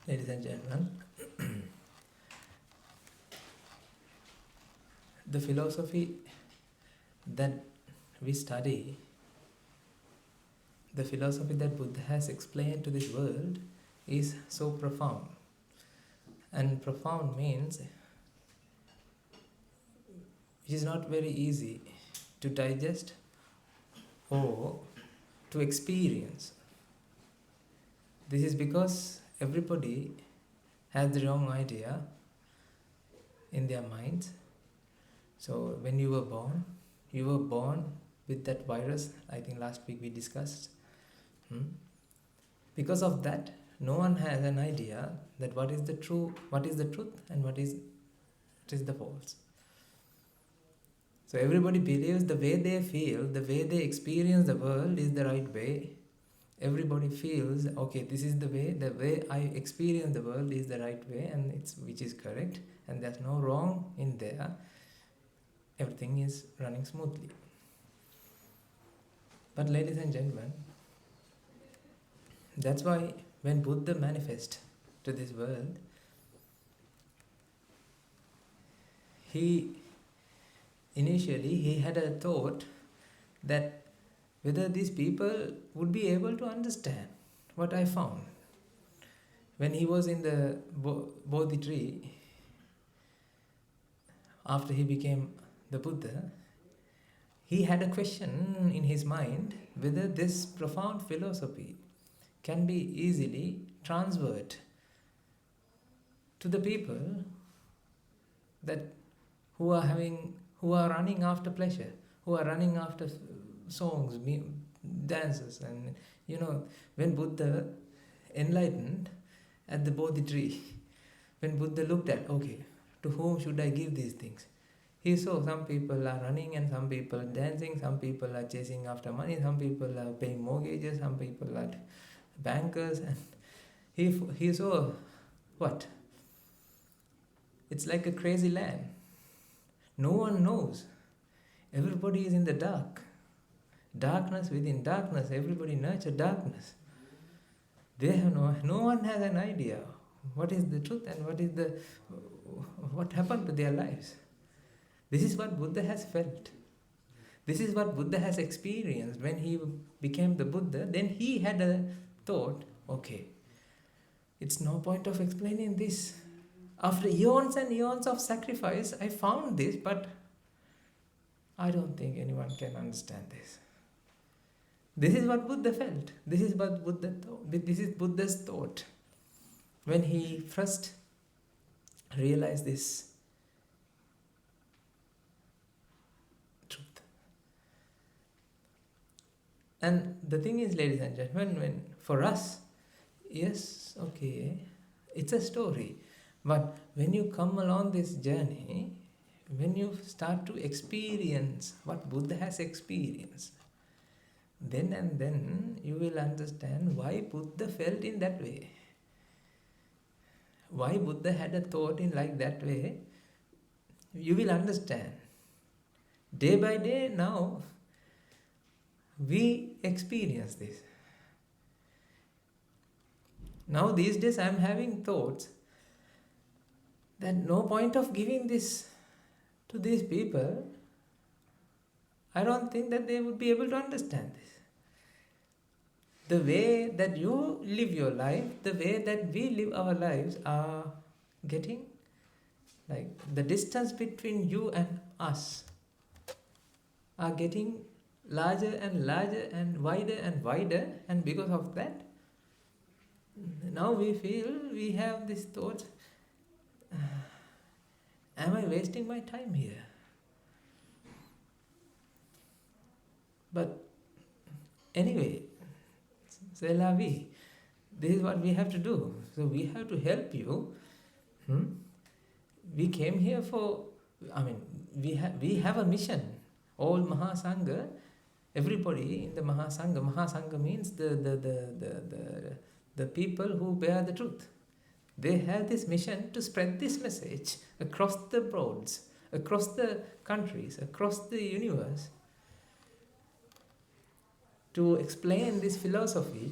Ladies and gentlemen, the philosophy that we study, the philosophy that Buddha has explained to this world is so profound. And profound means it is not very easy to digest or to experience. This is because everybody has the wrong idea in their minds. So when you were born with that virus. I think last week we discussed. Because of that, no one has an idea that what is the truth and what is the false. So everybody believes the way they feel, the way they experience the world is the right way. Everybody feels, okay, this is the way I experience the world is the right way, and which is correct, and there's no wrong in there. Everything is running smoothly. But ladies and gentlemen, that's why when Buddha manifested to this world, he had a thought that whether these people would be able to understand what I found. When he was in the Bodhi tree, after he became the Buddha, he had a question in his mind whether this profound philosophy can be easily transferred to the people that who are running after pleasure, who are running after songs, dances. And when Buddha enlightened at the Bodhi tree, when Buddha looked at, okay, to whom should I give these things? He saw some people are running and some people are dancing, some people are chasing after money, some people are paying mortgages, some people are bankers, and he saw what? It's like a crazy land. No one knows. Everybody is in the dark. Darkness within darkness. Everybody nurtures darkness. They have no one has an idea what is the truth and what happened to their lives. This is what Buddha has felt. This is what Buddha has experienced when he became the Buddha. Then he had a thought, okay, it's no point of explaining this. After eons and eons of sacrifice, I found this, but I don't think anyone can understand this. This is what Buddha felt. This is what Buddha thought. This is Buddha's thought when he first realized this truth. And the thing is, ladies and gentlemen, when for us, yes, okay, it's a story. But when you come along this journey, when you start to experience what Buddha has experienced, then you will understand why Buddha felt in that way. Why Buddha had a thought in like that way. You will understand. Day by day now, we experience this. Now these days I am having thoughts that no point of giving this to these people. I don't think that they would be able to understand this. The way that you live your life, the way that we live our lives are getting, like the distance between you and us are getting larger and larger and wider, and because of that, now we feel we have this thought, am I wasting my time here? But anyway, c'est la vie. This is what we have to do. So we have to help you. We came here for, we have a mission. All Mahasangha, everybody in the Mahasangha. Mahasangha means the people who bear the truth. They have this mission to spread this message across the broads, across the countries, across the universe, to explain this philosophy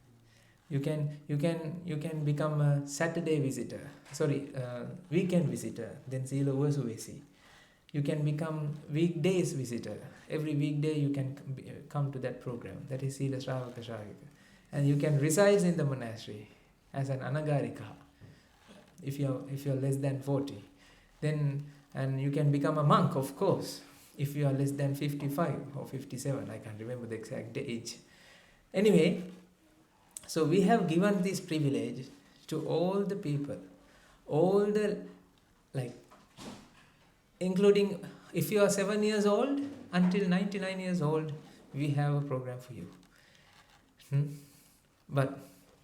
You can become a Saturday visitor. Weekend visitor. Then Sila Vasuvesi. You can become weekdays visitor. Every weekday you can come to that program. That is Sila Shravaka Shravika. And you can reside in the monastery as an anagarika if you're less than 40. Then, and you can become a monk, of course, if you are less than 55 or 57. I can't remember the exact age. Anyway, so we have given this privilege to all the people, all the, like, including if you are 7 years old until 99 years old, we have a program for you. But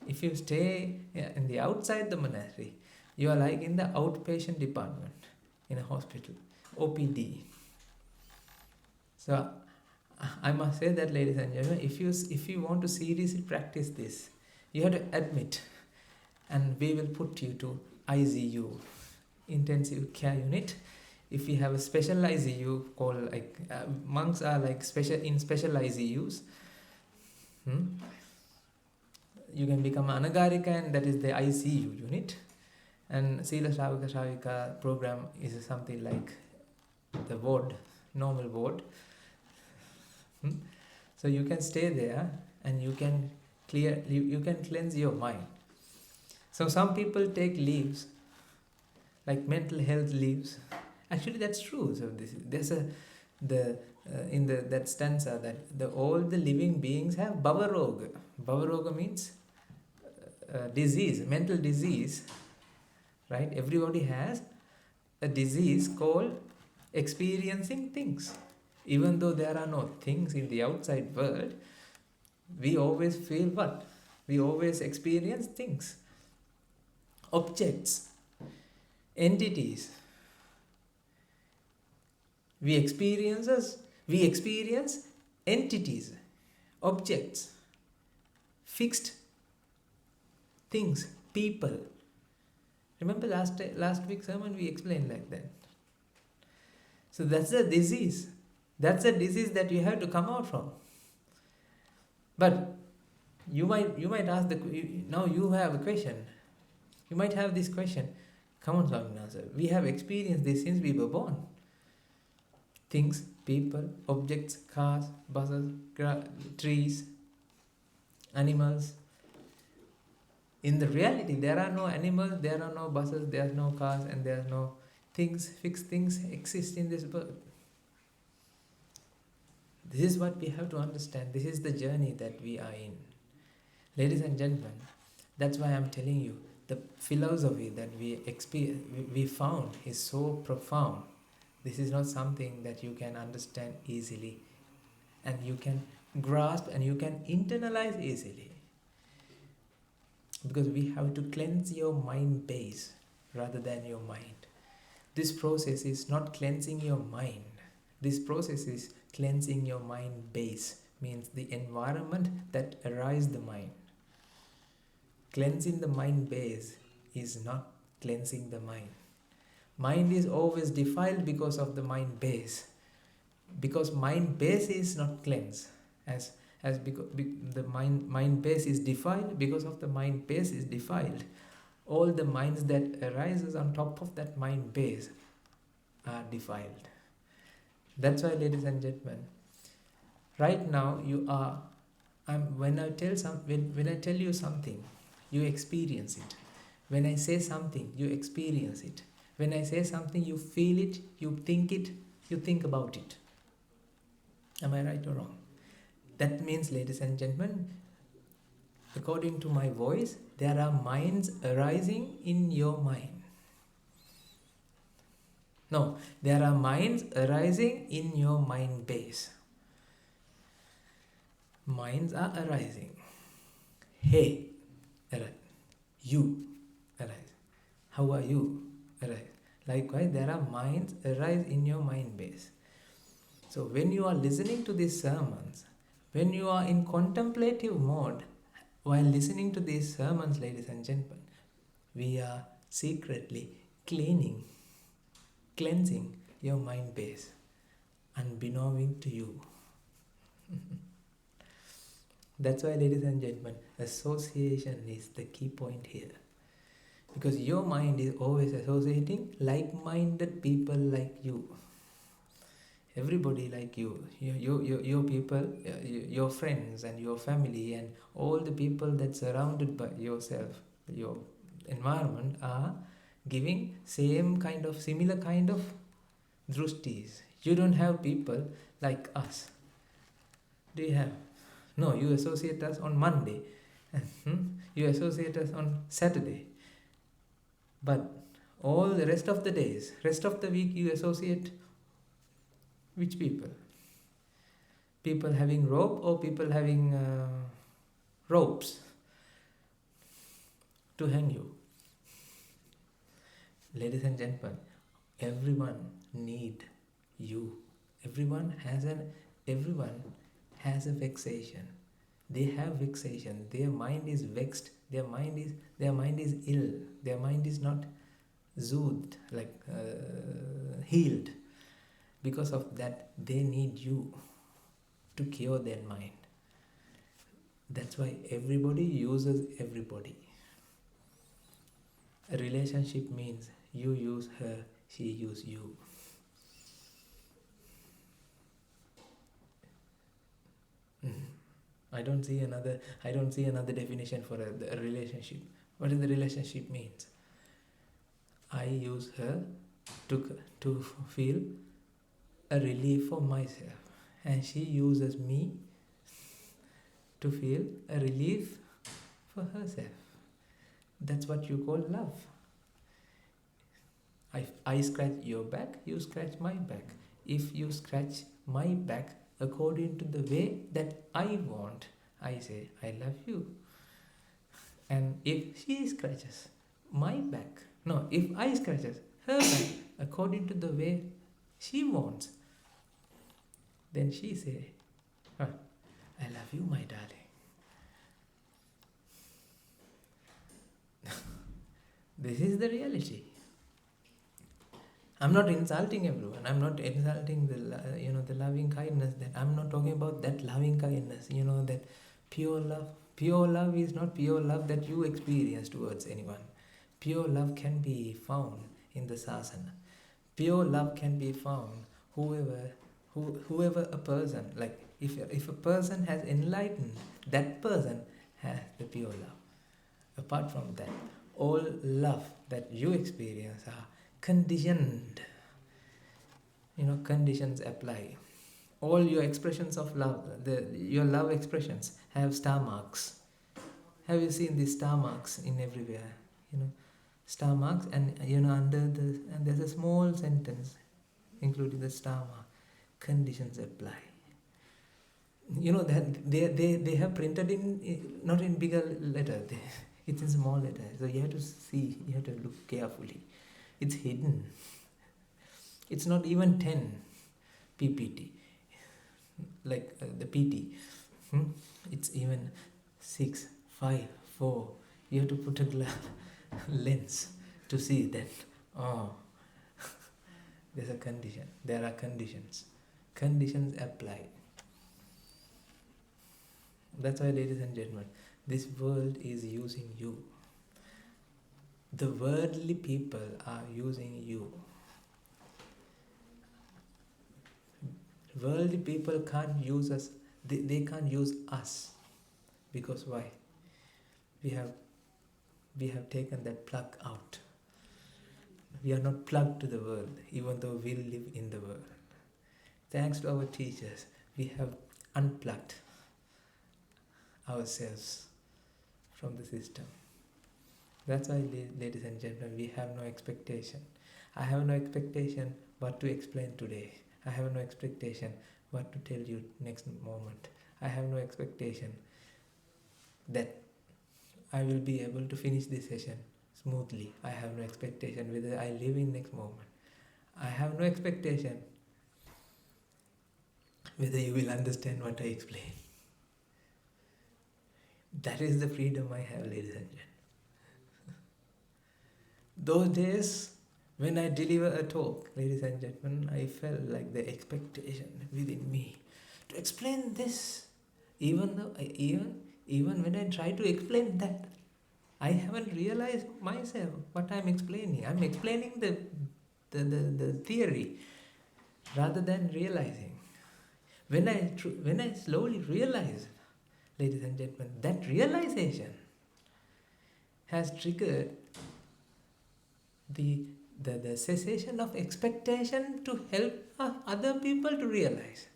if you stay in the outside the monastery, you are like in the outpatient department in a hospital, OPD. So I must say that, ladies and gentlemen, if you want to seriously practice this, you have to admit, and we will put you to ICU, intensive care unit. If we have a special ICU called like monks are like special ICUs. You can become anagarika, and that is the ICU unit. And Sila Shravaka Shravika program is something like the ward, normal ward. So you can stay there and you can cleanse your mind. So some people take leaves, like mental health leaves. Actually, that's true. So that stanza that all the living beings have bhavaroga. Bhavaroga means disease, mental disease, right? Everybody has a disease called experiencing things. Even though there are no things in the outside world, we always feel what? We always experience things, objects, entities. We experience entities, objects, fixed things, people. Remember last week's sermon we explained like that. So that's a disease. That's a disease that you have to come out from. But you might ask now you have a question. You might have this question. Come on, Swaminatha, we have experienced this since we were born. Things, people, objects, cars, buses, trees, animals. In the reality, there are no animals, there are no buses, there are no cars, and there are no things, fixed things exist in this world. This is what we have to understand. This is the journey that we are in. Ladies and gentlemen, that's why I'm telling you, the philosophy that we found is so profound. This is not something that you can understand easily, and you can grasp and you can internalize easily. Because we have to cleanse your mind base rather than your mind. This process is not cleansing your mind. This process is cleansing your mind base, means the environment that arises the mind. Cleansing the mind base is not cleansing the mind. Mind is always defiled because of the mind base. Because mind base is not cleansed. The mind base is defiled, because of the mind base is defiled, all the minds that arises on top of that mind base are defiled. That's why, ladies and gentlemen, right now when I tell you something, you experience it. When I say something, you experience it. When I say something, you feel it, you think about it. Am I right or wrong? That means, ladies and gentlemen, according to my voice, there are minds arising in your mind. No, there are minds arising in your mind base. Minds are arising. Hey, arise. You, arise. How are you? Arise. Likewise, there are minds arise in your mind base. So when you are listening to these sermons, when you are in contemplative mode, while listening to these sermons, ladies and gentlemen, we are secretly cleansing your mind base, unbeknownst to you. That's why, ladies and gentlemen, association is the key point here. Because your mind is always associating like-minded people like you. Everybody like you, your people, your friends and your family and all the people that surrounded by yourself, your environment, are giving similar kind of drushtis. You don't have people like us. Do you have? No, you associate us on Monday. You associate us on Saturday. But all the rest of the days, rest of the week, you associate which people? People having rope or people having ropes to hang you? Ladies and gentlemen, everyone need you. Everyone has a vexation. They have vexation. Their mind is vexed. Their mind is ill. Their mind is not soothed, healed. Because of that, they need you to cure their mind. That's why everybody uses everybody. A relationship means you use her, she use you. I don't see another definition for a relationship. What does the relationship means? I use her to feel a relief for myself, and she uses me to feel a relief for herself. That's what you call love. I scratch your back, you scratch my back. If you scratch my back according to the way that I want, I say, I love you. And if she scratches my back, if I scratches her back according to the way she wants, then she say, I love you, my darling. This is the reality. I'm not insulting everyone. I'm not insulting the loving kindness. That I'm not talking about that loving kindness. That pure love. Pure love is not pure love that you experience towards anyone. Pure love can be found in the sasana. Pure love can be found whoever a person, like if a person has enlightened, that person has the pure love. Apart from that, all love that you experience are conditioned. Conditions apply. All your expressions of love, your love expressions have star marks. Have you seen these star marks in everywhere? Star marks, and and there's a small sentence including the star mark. Conditions apply. That they have printed in, not in bigger letter. It's in small letter. So you have to see. You have to look carefully. It's hidden. It's not even 10 ppt, like the pt. It's even 6, 5, 4. You have to put a lens to see that. There's a condition. There are conditions. Conditions apply. That's why, ladies and gentlemen, this world is using you. The worldly people are using you. Worldly people can't use us. They can't use us. Because why? We have taken that plug out. We are not plugged to the world, even though we live in the world. Thanks to our teachers, we have unplugged ourselves from the system. That's why, ladies and gentlemen, we have no expectation. I have no expectation what to explain today. I have no expectation what to tell you next moment. I have no expectation that I will be able to finish this session smoothly. I have no expectation whether I live in next moment. I have no expectation whether you will understand what I explain. That is the freedom I have, ladies and gentlemen. Those days when I deliver a talk, ladies and gentlemen, I felt like the expectation within me to explain this. Even when I try to explain that, I haven't realized myself what I'm explaining. I'm explaining the theory rather than realizing. When I slowly realize, ladies and gentlemen, that realization has triggered the cessation of expectation to help other people to realize.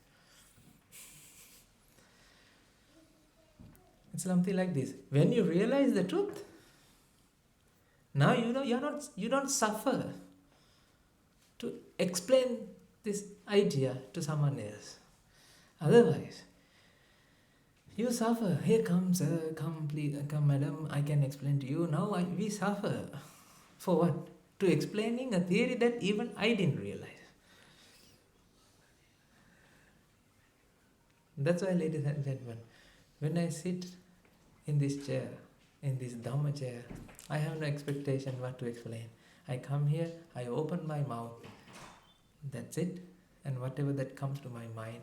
It's something like this. When you realize the truth, now you don't suffer to explain this idea to someone else. Otherwise, you suffer. Here comes, please, come madam, I can explain to you. Now we suffer. For what? To explaining a theory that even I didn't realize. That's why, ladies and gentlemen, when I sit in this chair, in this Dhamma chair, I have no expectation what to explain. I come here, I open my mouth, that's it. And whatever that comes to my mind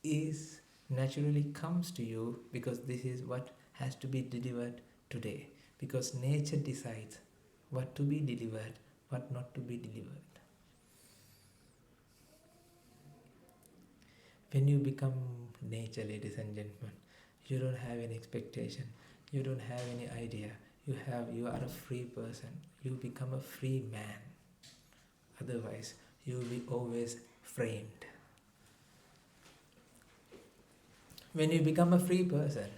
is naturally comes to you, because this is what has to be delivered today. Because nature decides what to be delivered, what not to be delivered. When you become nature, ladies and gentlemen, you don't have any expectation, you don't have any idea. You are a free person. You become a free man. Otherwise, you will be always framed. When you become a free person,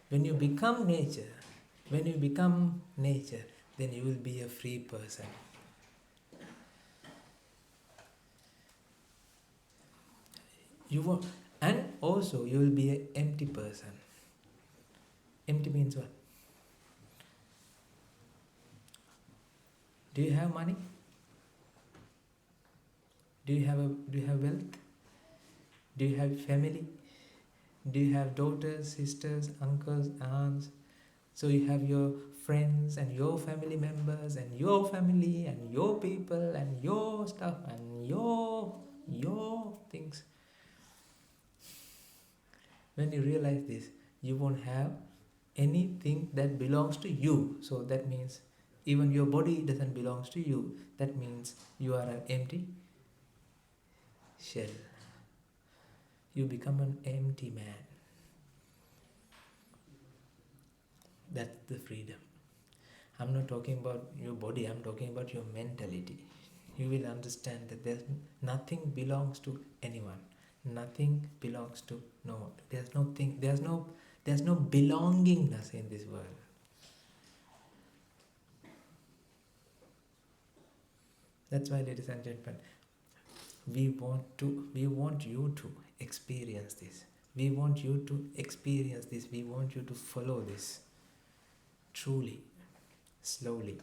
when you become nature, then you will be a free person. And also you will be an empty person. Empty means what? Do you have money? Do you have wealth? Do you have family? Do you have daughters, sisters, uncles, aunts? So you have your friends and your family members and your family and your people and your stuff and your things. When you realize this, you won't have anything that belongs to you. So that means even your body doesn't belong to you. That means you are an empty shell. You become an empty man. That's the freedom. I'm not talking about your body, I'm talking about your mentality. You will understand that nothing belongs to anyone. Nothing belongs to no one. There's no belongingness in this world. That's why, ladies and gentlemen, we want you to experience this. We want you to experience this. We want you to follow this truly, slowly.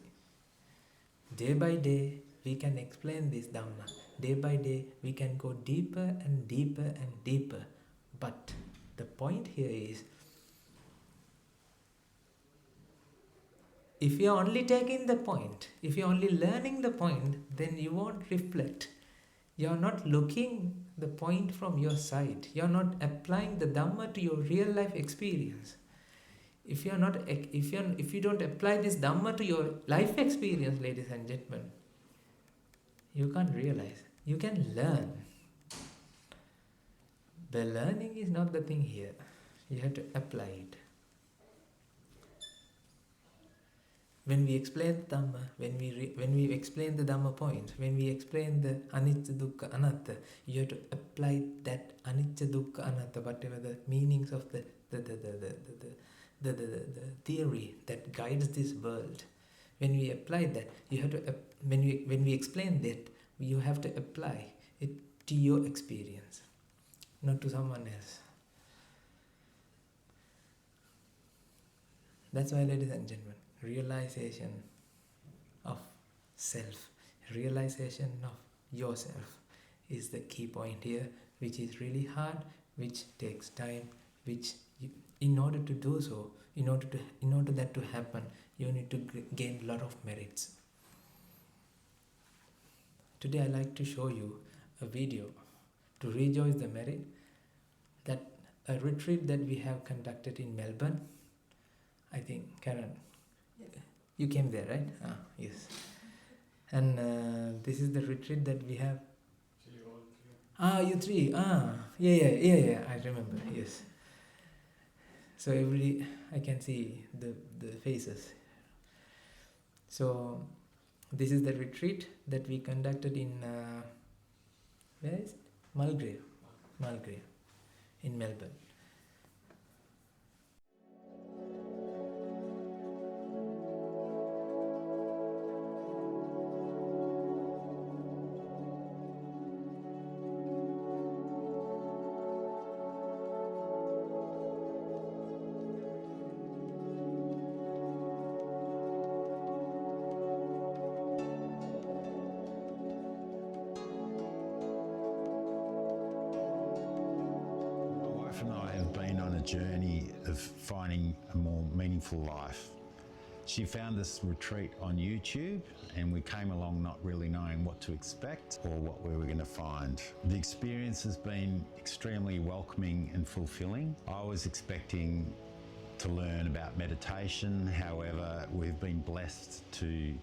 Day by day, we can explain this Dhamma. Day by day, we can go deeper and deeper and deeper. But the point here is, if you're only taking the point, if you're only learning the point, then you won't reflect. You're not looking the point from your side. You're not applying the Dhamma to your real life experience. If you don't apply this Dhamma to your life experience, ladies and gentlemen, you can't realize. You can learn. The learning is not the thing here. You have to apply it. When we explain the Dhamma, when we explain the Dhamma points, when we explain the anicca, dukkha, anatta, you have to apply that anicca, dukkha, anatta, whatever the meanings of the theory that guides this world. When we apply that, you have to when we explain that, you have to apply it to your experience, not to someone else. That's why, ladies and gentlemen, realization of self, realization of yourself is the key point here, which is really hard, which takes time, which in order to do so, in order that to happen, you need to gain a lot of merits. Today I like to show you a video to rejoice the merit that a retreat that we have conducted in Melbourne. I think Karen, you came there, right? Yes. And this is the retreat that we have. You three. Yeah. I remember. Yes. So I can see the faces. So this is the retreat that we conducted in where is it? Mulgrave in Melbourne. And I have been on a journey of finding a more meaningful life. She found this retreat on YouTube and we came along not really knowing what to expect or what we were going to find. The experience has been extremely welcoming and fulfilling. I was expecting to learn about meditation, however, we've been blessed to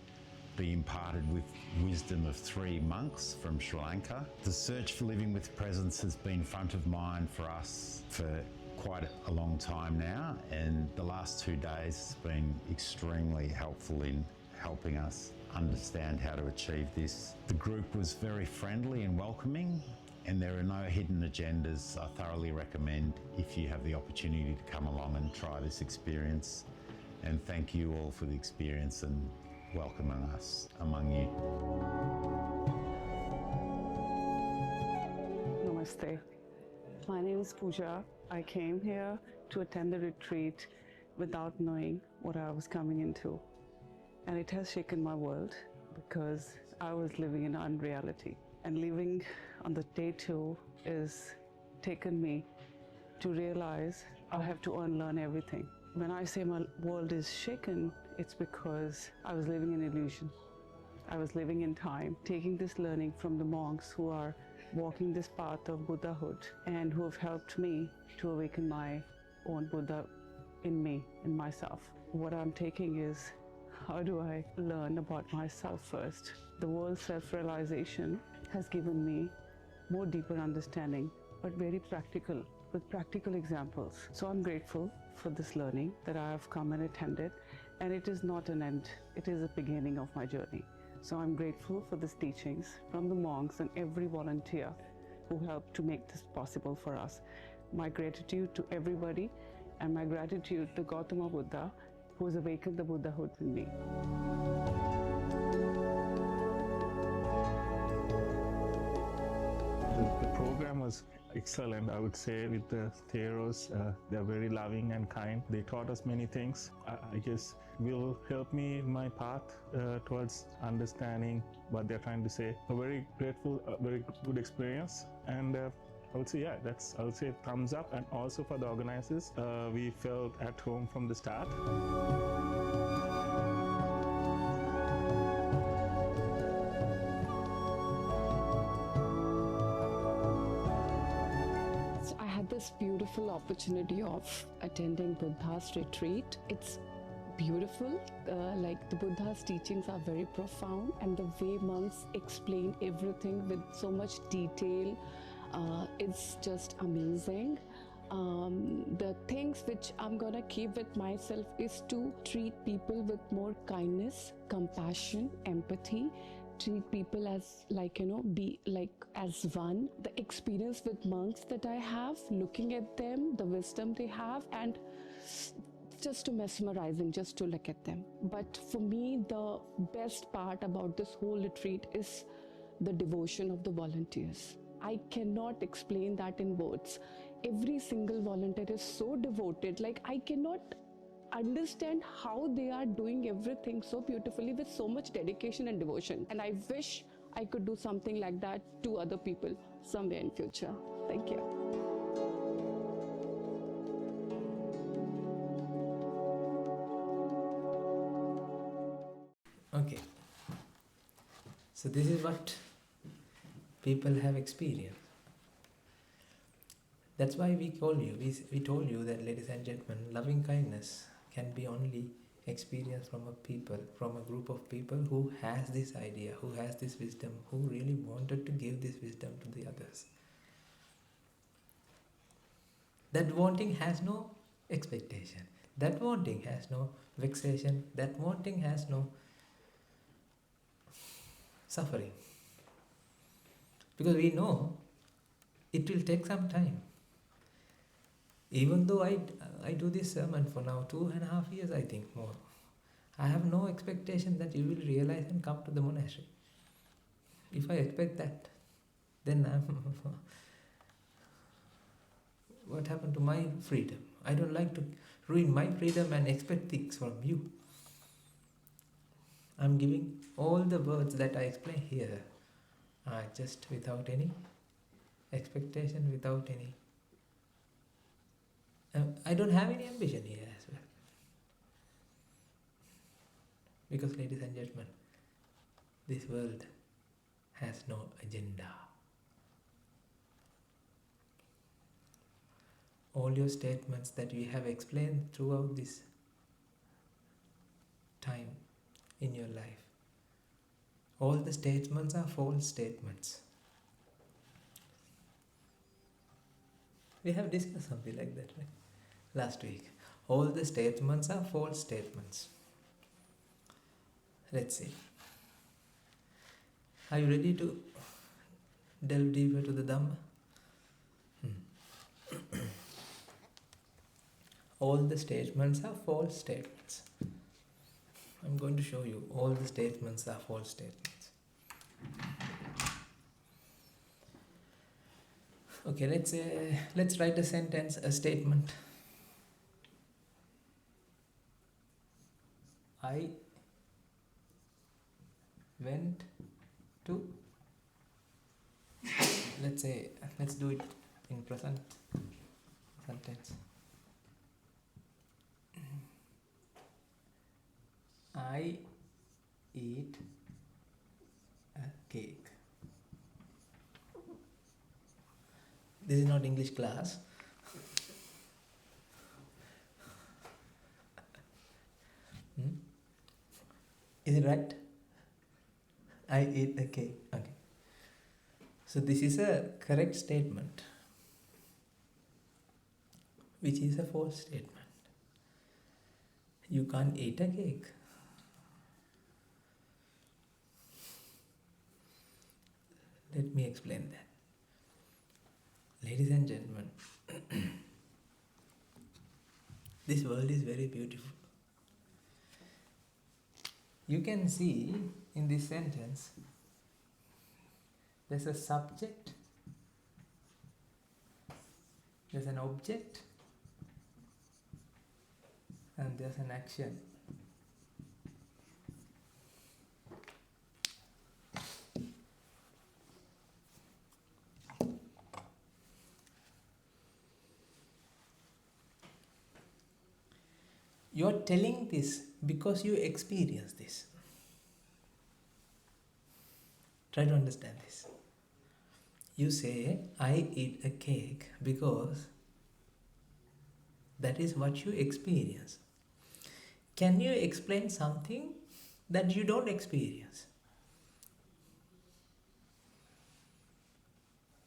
be imparted with wisdom of 3 monks from Sri Lanka. The search for living with presence has been front of mind for us for quite a long time now, and the last 2 days has been extremely helpful in helping us understand how to achieve this. The group was very friendly and welcoming, and there are no hidden agendas. I thoroughly recommend if you have the opportunity to come along and try this experience. And thank you all for the experience and welcoming us among you. Namaste. My name is Pooja. I came here to attend the retreat without knowing what I was coming into. And it has shaken my world because I was living in unreality. And living on the day 2 is taken me to realize I have to unlearn everything. When I say my world is shaken, it's because I was living in illusion. I was living in time, taking this learning from the monks who are walking this path of Buddhahood and who have helped me to awaken my own Buddha in me, in myself. What I'm taking is, how do I learn about myself first? The word self-realization has given me more deeper understanding, but very practical, with practical examples. So I'm grateful for this learning that I have come and attended, and it is not an end, it is a beginning of my journey. So I'm grateful for these teachings from the monks and every volunteer who helped to make this possible for us. My gratitude to everybody, and my gratitude to Gautama Buddha, who has awakened the Buddhahood in me. The program was excellent, I would say, with the theros. They're very loving and kind. They taught us many things. I guess will help me in my path towards understanding what they're trying to say. A very grateful, very good experience. And I would say, yeah, I would say thumbs up. And also for the organizers, we felt at home from the start. I had this beautiful opportunity of attending Buddha's retreat. It's beautiful, like the Buddha's teachings are very profound, and the way monks explain everything with so much detail, it's just amazing. The things which I'm gonna keep with myself is to treat people with more kindness, compassion, empathy, treat people as be like as one. The experience with monks that I have, looking at them, the wisdom they have, and just to mesmerizing just to look at them. But for me, the best part about this whole retreat is the devotion of the volunteers. I cannot explain that in words. Every single volunteer is so devoted, like I cannot understand how they are doing everything so beautifully with so much dedication and devotion. And I wish I could do something like that to other people somewhere in future. Thank you. Okay. So this is what people have experienced. That's why we told you that, ladies and gentlemen, loving kindness can be only experienced from a group of people who has this idea, who has this wisdom, who really wanted to give this wisdom to the others. That wanting has no expectation. That wanting has no vexation. That wanting has no suffering. Because we know it will take some time. Even though I do this sermon for now 2.5 years, I think, more, I have no expectation that you will realize and come to the monastery. If I expect that, then what happened to my freedom? I don't like to ruin my freedom and expect things from you. I'm giving all the words that I explain here are just without any expectation, without any... I don't have any ambition here as well. Because, ladies and gentlemen, this world has no agenda. All your statements that we have explained throughout this time in your life, all the statements are false statements. We have discussed something like that, right? Last week. All the statements are false statements. Let's see. Are you ready to delve deeper to the Dhamma? All the statements are false statements. I'm going to show you all the statements are false statements. Okay, let's write a sentence, a statement. I went to, let's do it in present tense. I eat a cake. This is not English class. Is it right? I eat a cake. Okay. So this is a correct statement, which is a false statement. You can't eat a cake. Let me explain that. Ladies and gentlemen, this world is very beautiful. You can see in this sentence, there's a subject, there's an object, and there's an action. You are telling this because you experience this. Try to understand this. You say, I eat a cake because that is what you experience. Can you explain something that you don't experience?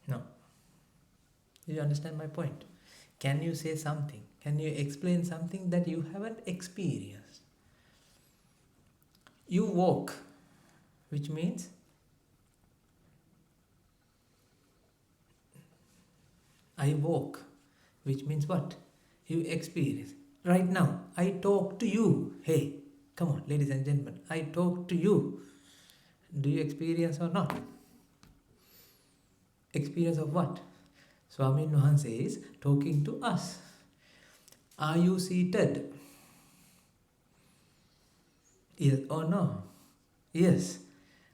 No. Do you understand my point? Can you say something? Can you explain something that you haven't experienced? You walk, which means I walk, which means what? You experience. Right now, I talk to you. Hey, come on, ladies and gentlemen, I talk to you. Do you experience or not? Experience of what? Swamin Wahanse is talking to us. Are you seated? Yes or no? Yes.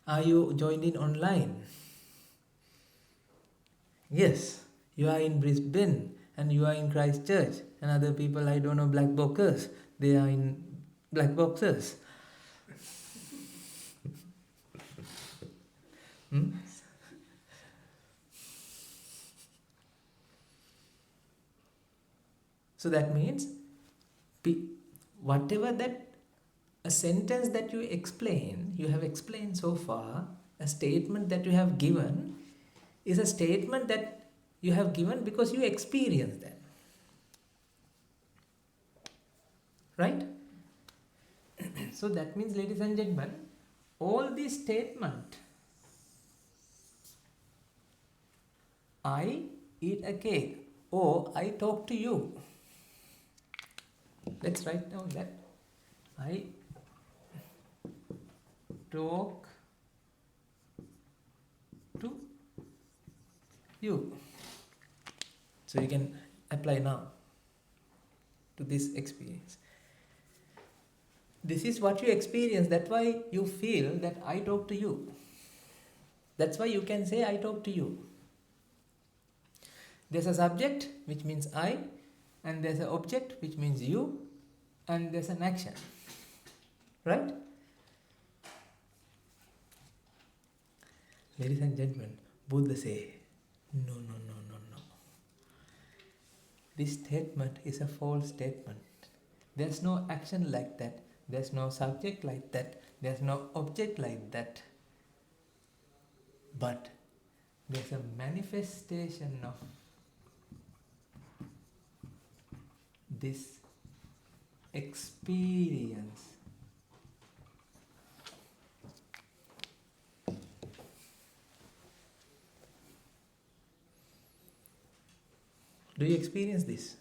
Are you joined in online? Yes. You are in Brisbane and you are in Christchurch, and other people, I don't know, black boxers, they are in black boxes. So that means whatever that a sentence that you explain, you have explained so far, a statement that you have given is a statement that you have given because you experience that. Right? So that means, ladies and gentlemen, all these statements, I eat a cake or I talk to you. Let's write down that. I talk to you. So you can apply now to this experience. This is what you experience. That's why you feel that I talk to you. That's why you can say I talk to you. There's a subject, which means I, and there's an object, which means you, and there's an action. Right? Ladies and gentlemen, Buddha say, no, no, no, no, no. This statement is a false statement. There's no action like that. There's no subject like that. There's no object like that. But there's a manifestation of this experience. Do you experience this?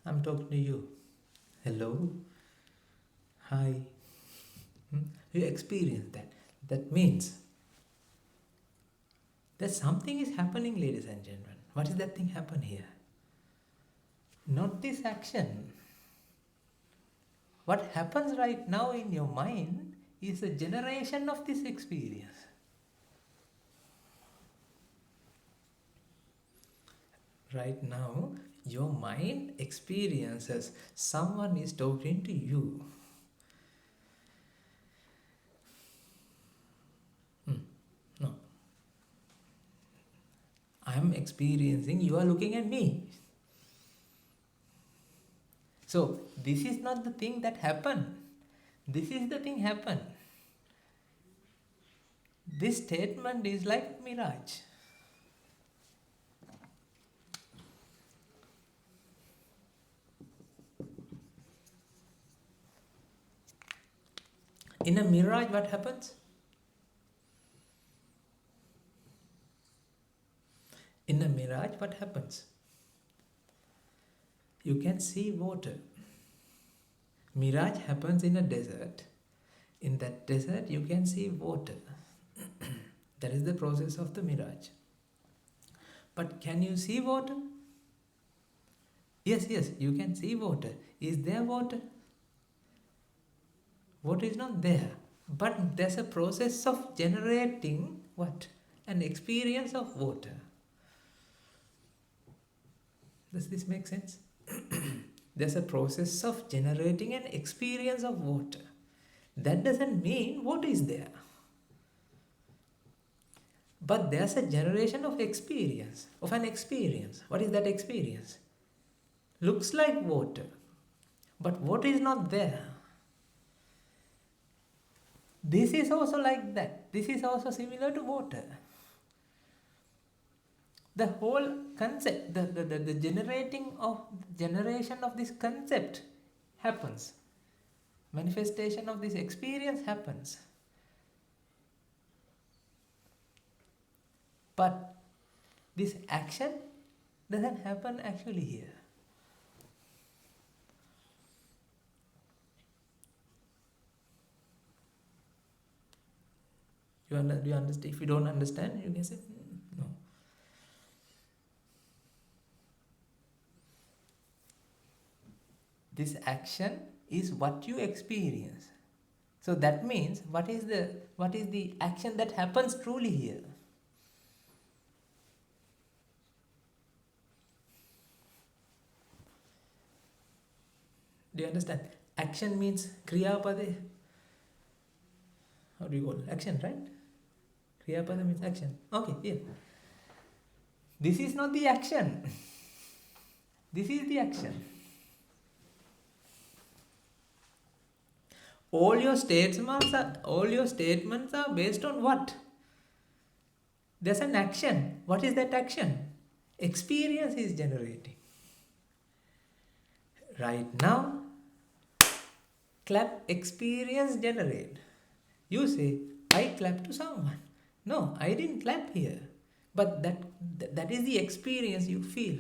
I'm talking to you. Hello? Hi? You experience that. That means that something is happening, ladies and gentlemen. What is that thing happen here? Not this action. What happens right now in your mind is a generation of this experience. Right now, your mind experiences someone is talking to you. No. I am experiencing, you are looking at me. So, this is not the thing that happened. This is the thing happened. This statement is like mirage. In a mirage, what happens? In a mirage, what happens? You can see water. Mirage happens in a desert. In that desert, you can see water. That is the process of the mirage. But can you see water? Yes, you can see water. Is there water? Water is not there. But there's a process of generating what? An experience of water. Does this make sense? There's a process of generating an experience of water. That doesn't mean water is there. But there's a generation of experience, of an experience. What is that experience? Looks like water, but water is not there. This is also like that. This is also similar to water. The whole concept, the generation of this concept happens. Manifestation of this experience happens. But this action doesn't happen actually here. Do you understand? If you don't understand, you can say, no. This action is what you experience. So that means, what is the action that happens truly here? Do you understand? Action means 𝗘𝗃𝗿𝗆. How do you call it? Action, right? 𝗘𝗃𝗿𝗆 means action. Okay, here. This is not the action. This is the action. All your statements are based on what? There's an action. What is that action? Experience is generating. Right now, clap, experience generate. You say, I clap to someone. No, I didn't clap here. But that is the experience you feel.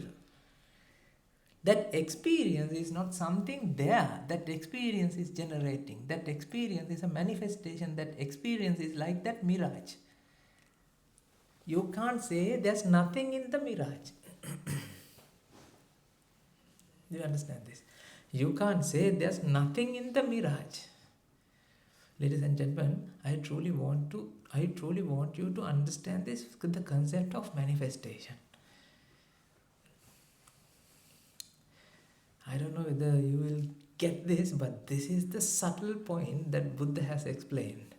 That experience is not something there. That experience is generating. That experience is a manifestation. That experience is like that mirage. You can't say there's nothing in the mirage. Do you understand this? You can't say there's nothing in the mirage. Ladies and gentlemen, I truly want you to understand this, the concept of manifestation. I don't know whether you will get this, but this is the subtle point that Buddha has explained.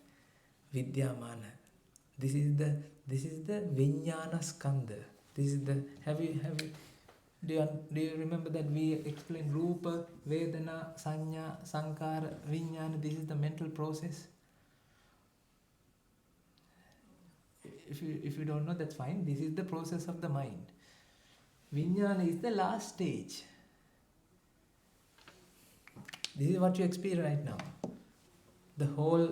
Vidyamana. This is the Vijnana Skandha. This is the do you remember that we explained Rupa, Vedana, Sanya, Sankara, Vijnana? This is the mental process. If you don't know, that's fine. This is the process of the mind. Vijnana is the last stage. This is what you experience right now. The whole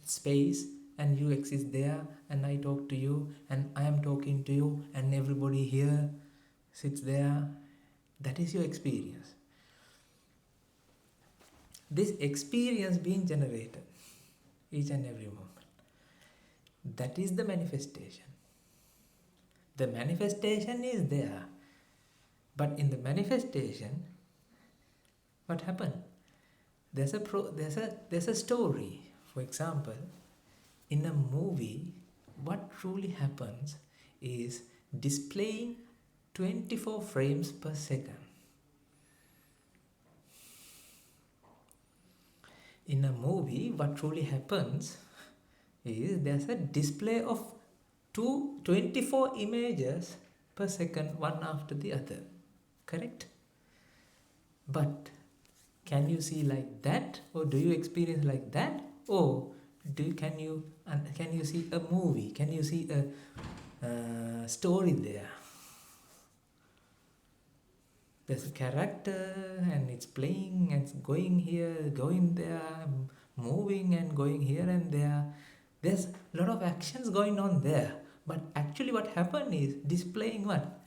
space, and you exist there, and I talk to you, and I am talking to you, and everybody here sits there. That is your experience. This experience being generated each and every moment. That is the manifestation. The manifestation is there. But in the manifestation, what happened? There's a story. For example, in a movie, what truly happens is displaying 24 frames per second. In a movie, what truly happens is there's a display of 24 images per second, one after the other. Correct? But can you see like that, or do you experience like that, or can you see a movie? Can you see a story there? There's a character, and it's playing, and it's going here, going there, moving and going here and there. There's a lot of actions going on there. But actually what happened is displaying what?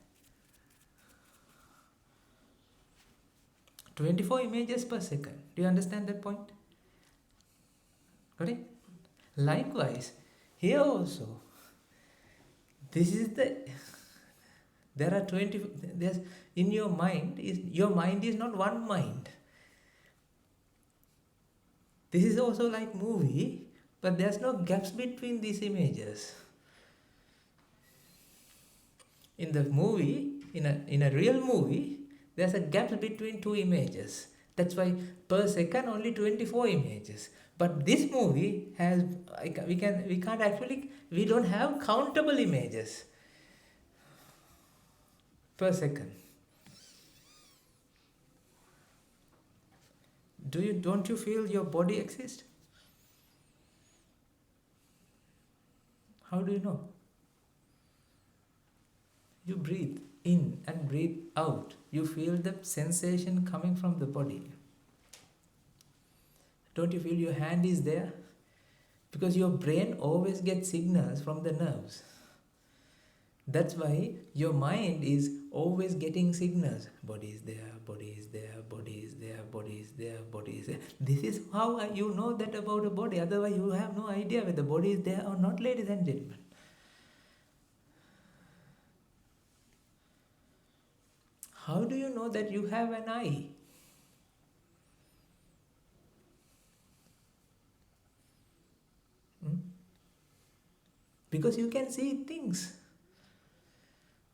24 images per second. Do you understand that point? Got it? Likewise, here also, there are 20, in your mind is not one mind. This is also like movie, but there's no gaps between these images. In the movie, in a real movie, there's a gap between two images. That's why per second only 24 images. But this movie has, we don't have countable images per second. Don't you feel your body exists? How do you know? You breathe in and breathe out. You feel the sensation coming from the body. Don't you feel your hand is there? Because your brain always gets signals from the nerves. That's why your mind is always getting signals. Body is there, body is there, body is there, body is there, body is there. This is how you know that about a body. Otherwise you have no idea whether the body is there or not, ladies and gentlemen. How do you know that you have an eye? Because you can see things.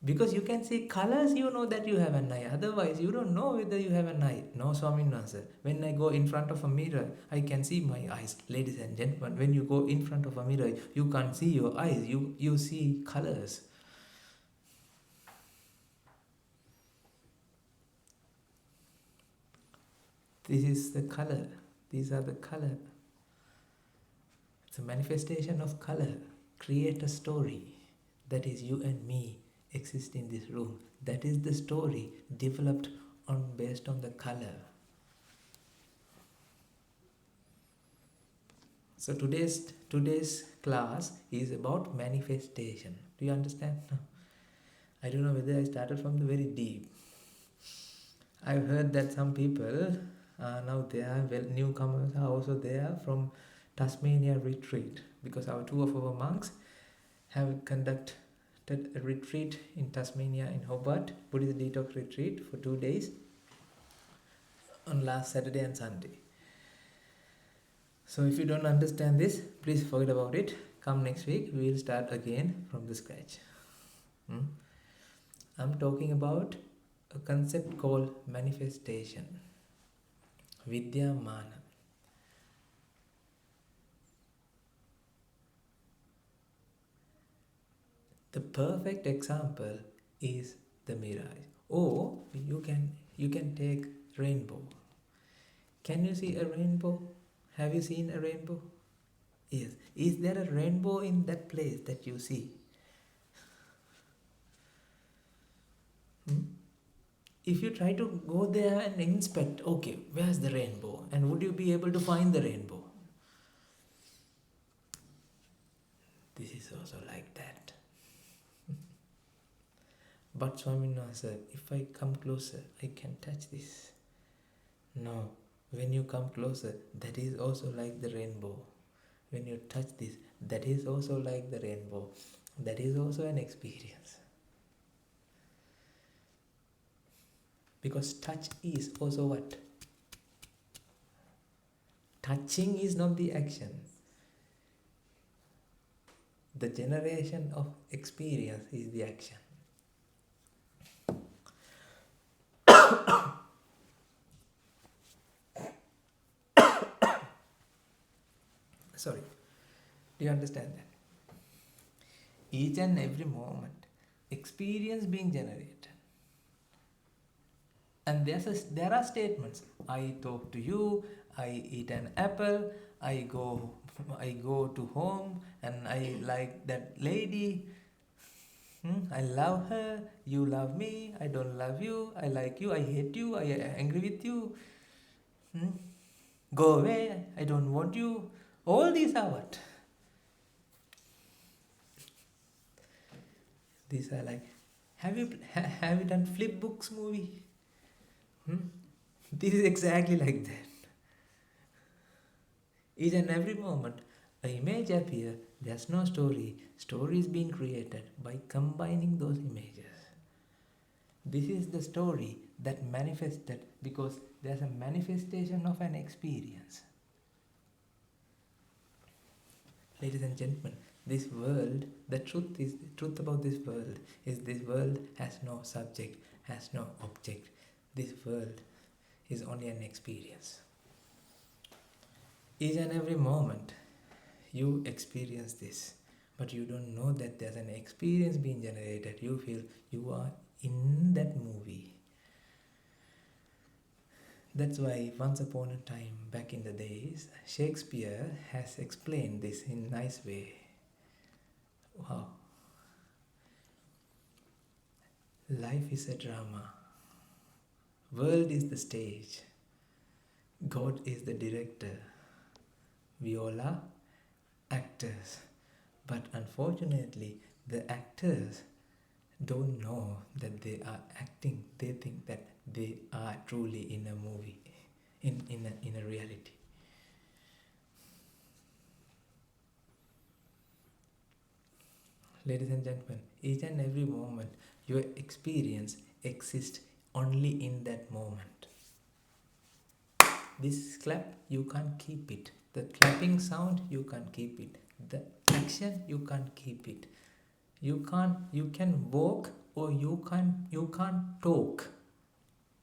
Because you can see colors, you know that you have an eye. Otherwise, you don't know whether you have an eye. No, Swaminatha. When I go in front of a mirror, I can see my eyes. Ladies and gentlemen, when you go in front of a mirror, you can't see your eyes. You see colors. This is the color. These are the color. It's a manifestation of color. Create a story. That is you and me exist in this room. That is the story developed based on the color. So today's class is about manifestation. Do you understand? I don't know whether I started from the very deep. I've heard that some people now they are newcomers are also there from Tasmania retreat, because two of our monks have conducted a retreat in Tasmania in Hobart, Buddhist Detox retreat for 2 days on last Saturday and Sunday. So if you don't understand this, please forget about it. Come next week, we will start again from the scratch. I'm talking about a concept called manifestation. Vidyamana. The perfect example is the mirage. Or you can take rainbow. Can you see a rainbow? Have you seen a rainbow? Yes. Is there a rainbow in that place that you see? If you try to go there and inspect, okay, where's the rainbow? And would you be able to find the rainbow? This is also like that. But Swaminathan said, if I come closer, I can touch this. No, when you come closer, that is also like the rainbow. When you touch this, that is also like the rainbow. That is also an experience. Because touch is also what? Touching is not the action. The generation of experience is the action. Sorry. Do you understand that? Each and every moment, experience being generated. And there are statements. I talk to you, I eat an apple, I go to home and I like that lady. I love her, you love me, I don't love you, I like you, I hate you, I am angry with you. Go away, I don't want you. All these are what? These are like, have you done Flip Books movie? This is exactly like that. Each and every moment, an image appears, there's no story. Story is being created by combining those images. This is the story that manifested because there's a manifestation of an experience. Ladies and gentlemen, this world, the truth about this world is this world has no subject, has no object. This world is only an experience. Each and every moment you experience this, but you don't know that there's an experience being generated. You feel you are in that movie. That's why once upon a time, back in the days, Shakespeare has explained this in a nice way. Wow. Life is a drama. World is the stage. God is the director. We all are actors. But unfortunately, the actors don't know that they are acting. They think that they are truly in a movie, in a reality. Ladies and gentlemen, each and every moment, your experience exists only in that moment. This clap, you can't keep it. The clapping sound, you can't keep it. The action, you can't keep it. You can walk or you can't talk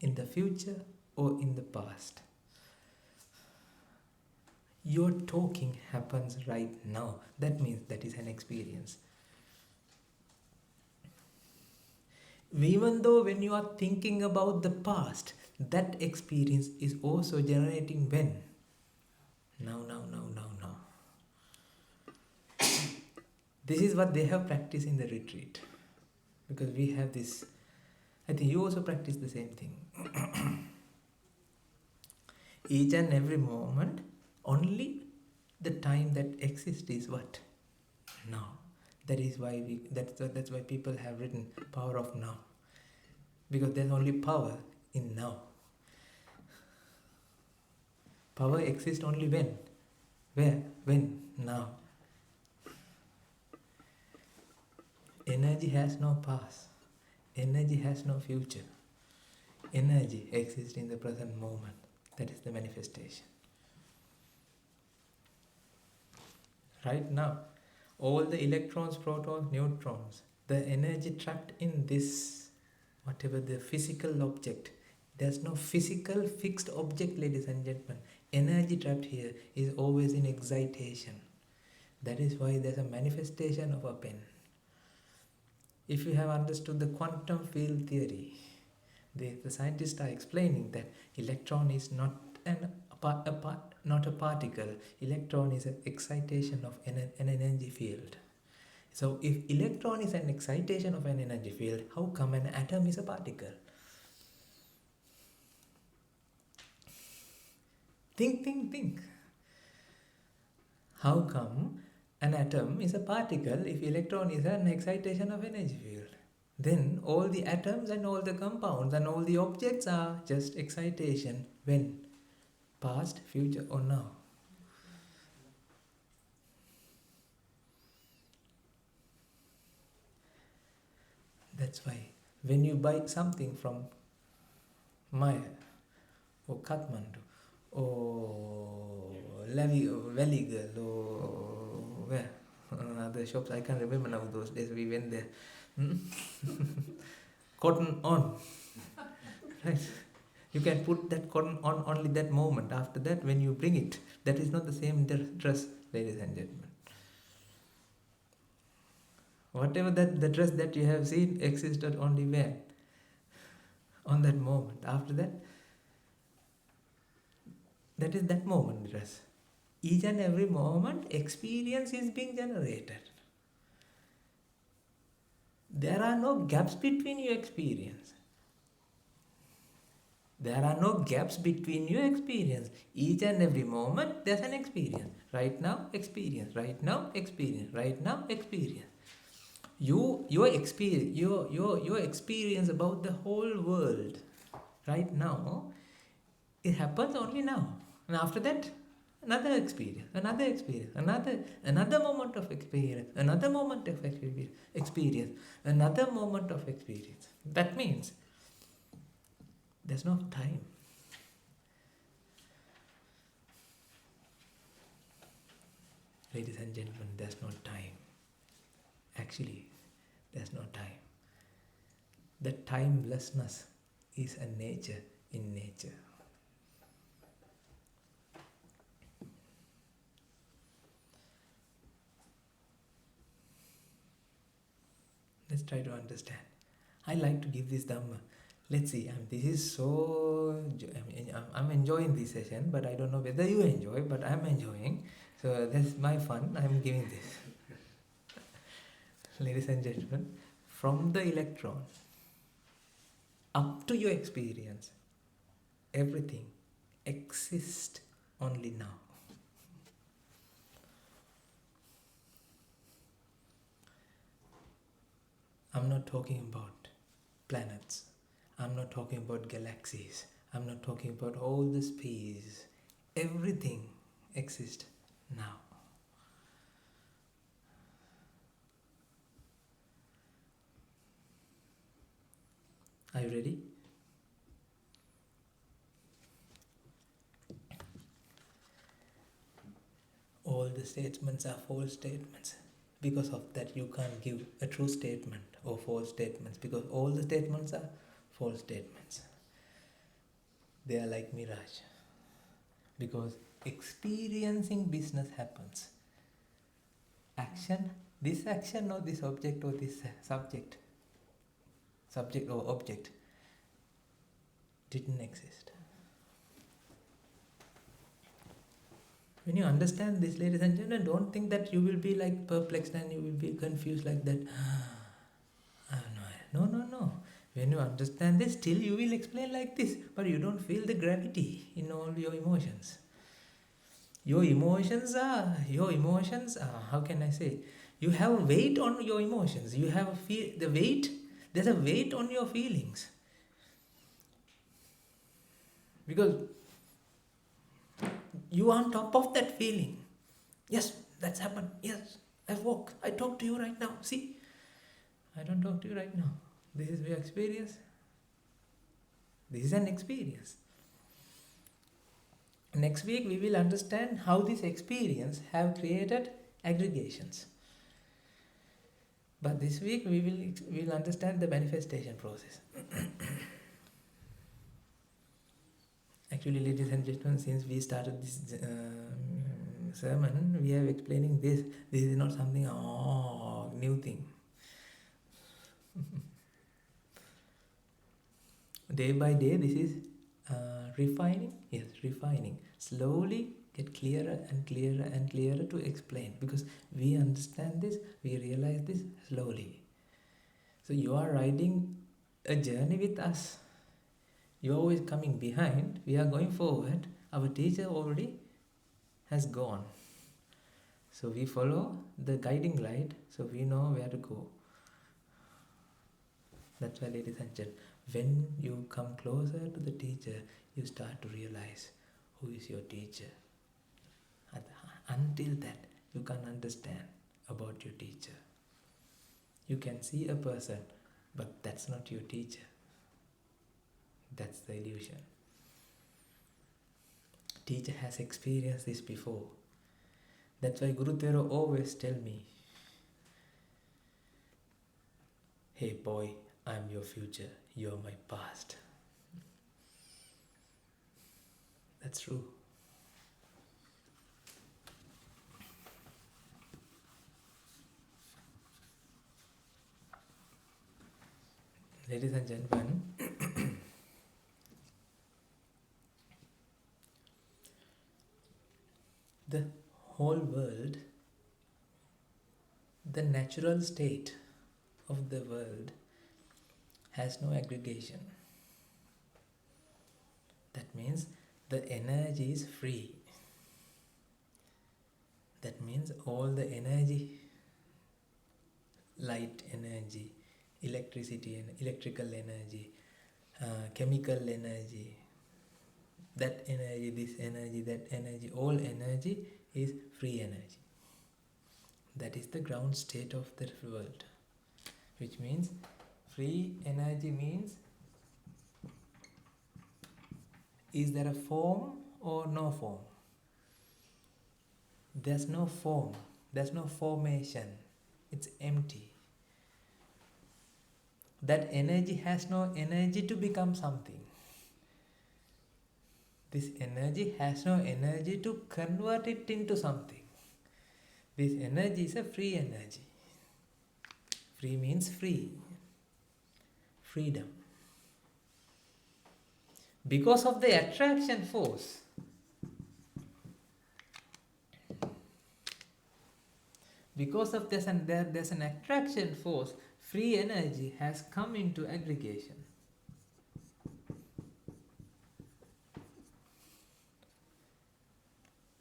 in the future or in the past. Your talking happens right now. That means that is an experience. Even though when you are thinking about the past, that experience is also generating when? Now. This is what they have practiced in the retreat. Because we have this, I think you also practice the same thing. Each and every moment, only the time that exists is what? Now. That is why that's why people have written power of now. Because there's only power in now. Power exists only when? Where? When? Now. Energy has no past. Energy has no future. Energy exists in the present moment. That is the manifestation. Right now, all the electrons, protons, neutrons, the energy trapped in this, whatever the physical object, there's no physical fixed object, ladies and gentlemen. Energy trapped here is always in excitation. That is why there's a manifestation of a pen. if you have understood the quantum field theory, the scientists are explaining that electron is not not a particle. Electron is an excitation of an energy field. So if electron is an excitation of an energy field, how come an atom is a particle? Think. How come an atom is a particle if electron is an excitation of energy field? Then all the atoms and all the compounds and all the objects are just excitation. When? Past, future or now? That's why when you buy something from Maya or Kathmandu or Valley Girl or where? Other shops, I can't remember now, those days we went there. Cotton on. Right? You can put that cotton on only that moment. After that, when you bring it, that is not the same dress, ladies and gentlemen. Whatever the dress that you have seen existed only when? On that moment. After that, that is that moment dress. Each and every moment, experience is being generated. There are no gaps between your experience. There are no gaps between your experience. Each and every moment, there's an experience. Right now, experience. Right now, experience. Right now, experience. Your experience about the whole world right now, it happens only now. And after that, another experience, another moment of experience, another moment of experience, another moment of experience. That means there's no time. Ladies and gentlemen, there's no time. Actually, there's no time. The timelessness is a nature in nature. Let's try to understand. I like to give this Dhamma. Let's see, this is so... I'm enjoying this session, but I don't know whether you enjoy, but I'm enjoying. So that's my fun, I'm giving this. Ladies and gentlemen, from the electron up to your experience, everything exists only now. I'm not talking about planets. I'm not talking about galaxies. I'm not talking about all the space. Everything exists now. Are you ready? All the statements are false statements. Because of that, you can't give a true statement or false statements, because all the statements are false statements. They are like mirage. Because experiencing business happens. Action, this action or this object or this subject or object didn't exist. When you understand this, ladies and gentlemen, don't think that you will be like perplexed and you will be confused like that. No. When you understand this, still you will explain like this, but you don't feel the gravity in all your emotions. Your emotions are, how can I say? You have a weight on your emotions. You have there's a weight on your feelings. Because you are on top of that feeling. Yes, that's happened. Yes, I talk to you right now. See, I don't talk to you right now. This is your experience. This is an experience. Next week we will understand how this experience have created aggregations. But this week we will understand the manifestation process. Actually, ladies and gentlemen, since we started this sermon, we are explaining this. This is not something new thing. day by day, this is refining. Yes, refining. Slowly get clearer and clearer and clearer to explain, because we understand this, we realize this slowly. So you are riding a journey with us. You are always coming behind, we are going forward. Our teacher already has gone. So we follow the guiding light, so we know where to go. That's why, ladies and gentlemen, when you come closer to the teacher, you start to realize who is your teacher. Until that, you can't understand about your teacher. You can see a person, but that's not your teacher. That's the illusion. Teacher has experienced this before. That's why Guru Tero always tell me, hey boy, I'm your future, you're my past. That's true. Ladies and gentlemen, the whole world, the natural state of the world has no aggregation. That means the energy is free. That means all the energy, light energy, electricity and electrical energy, chemical energy, that energy, this energy, that energy, all energy is free energy. That is the ground state of the world, which means free energy means, is there a form or no form? There's no form, there's no formation, it's empty. That energy has no energy to become something. This energy has no energy to convert it into something. This energy is a free energy. Free means free. Freedom. Because of the attraction force, because of this, and there's an attraction force, free energy has come into aggregation.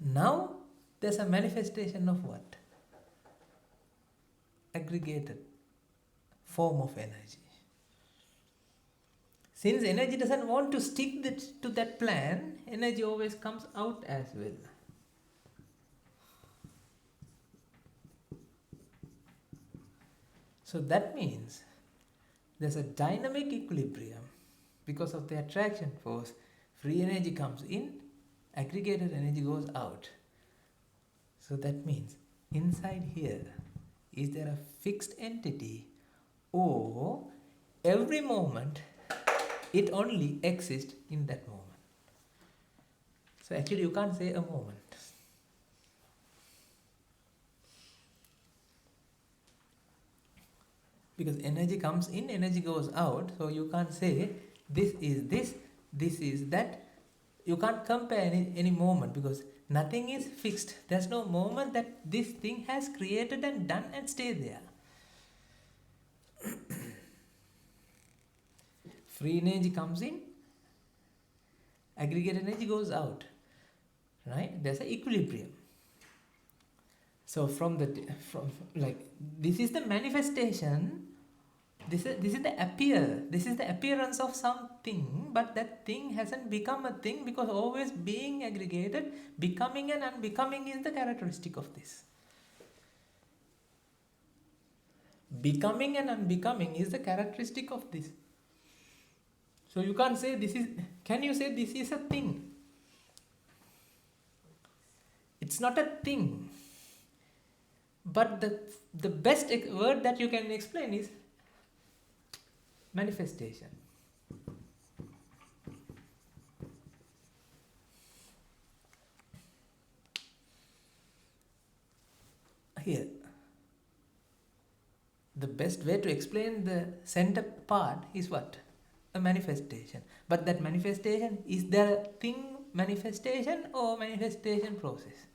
Now there's a manifestation of what? Aggregated form of energy. Since energy doesn't want to stick to that plan, energy always comes out as well. So that means there's a dynamic equilibrium. Because of the attraction force, free energy comes in, aggregated energy goes out. So that means inside here, is there a fixed entity, or every moment it only exists in that moment? So actually you can't say a moment. Because energy comes in, energy goes out, so you can't say this is this, this is that. You can't compare any moment, because nothing is fixed. There's no moment that this thing has created and done and stay there. Free energy comes in, aggregate energy goes out. Right? There's an equilibrium. So this is the manifestation. This is the appearance of something, but that thing hasn't become a thing, because always being aggregated, becoming and unbecoming is the characteristic of this. Becoming and unbecoming is the characteristic of this. So you can't say this is, can you say this is a thing? It's not a thing. But the best word that you can explain is manifestation. Here, the best way to explain the center part is what? a manifestation. But that manifestation, is there a thing manifestation or manifestation process?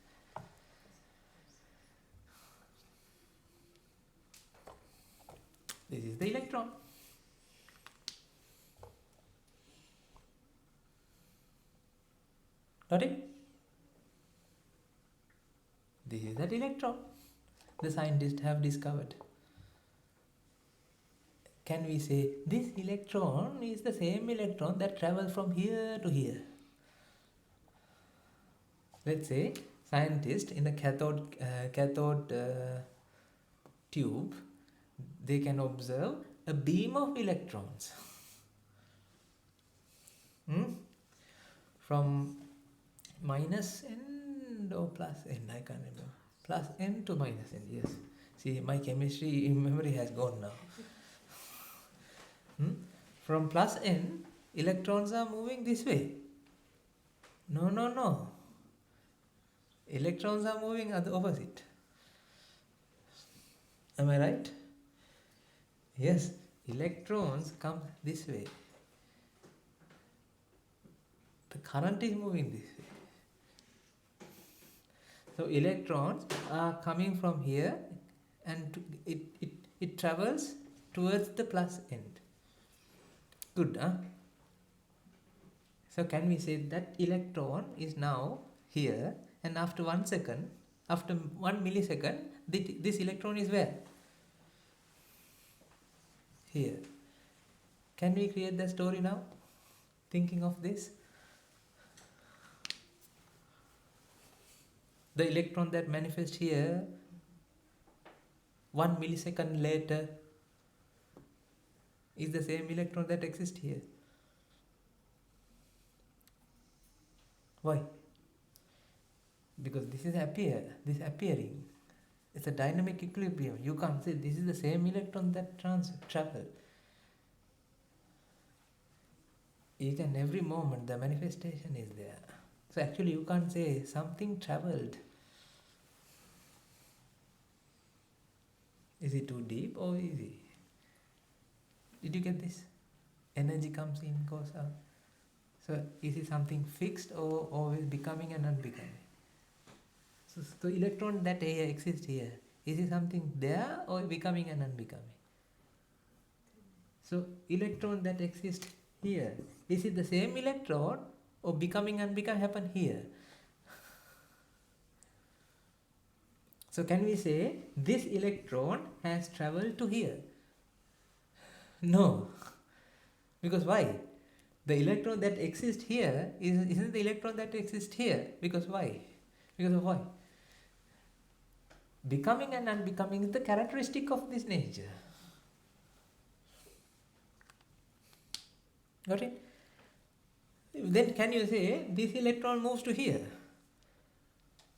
This is the electron. Got it? This is that electron the scientists have discovered. Can we say this electron is the same electron that travels from here to here? Let's say scientists in a cathode tube, they can observe a beam of electrons from minus n or plus n, I can't remember. Plus n to minus n, yes. See, my chemistry memory has gone now. From plus n, electrons are moving this way. No. Electrons are moving at the opposite. Am I right? Yes, electrons come this way. The current is moving this way. So electrons are coming from here and it travels towards the plus end. Good, huh? So can we say that electron is now here, and after 1 second, after 1 millisecond, this electron is where? Here. Can we create the story now? Thinking of this? The electron that manifests here, 1 millisecond later, is the same electron that exists here. Why? Because this is appearing. It's a dynamic equilibrium. You can't say this is the same electron that traveled. Each and every moment the manifestation is there. So actually you can't say something traveled. Is it too deep or easy? Did you get this? Energy comes in, goes out. So is it something fixed or always becoming and unbecoming? So the electron that exists here, is it something there or becoming and unbecoming? So electron that exists here, is it the same electron or becoming and unbecoming happen here? So can we say this electron has traveled to here? No. Because why? The electron that exists here isn't the electron that exists here. Because why? Because of why? Becoming and unbecoming is the characteristic of this nature. Got it? Then can you say this electron moves to here?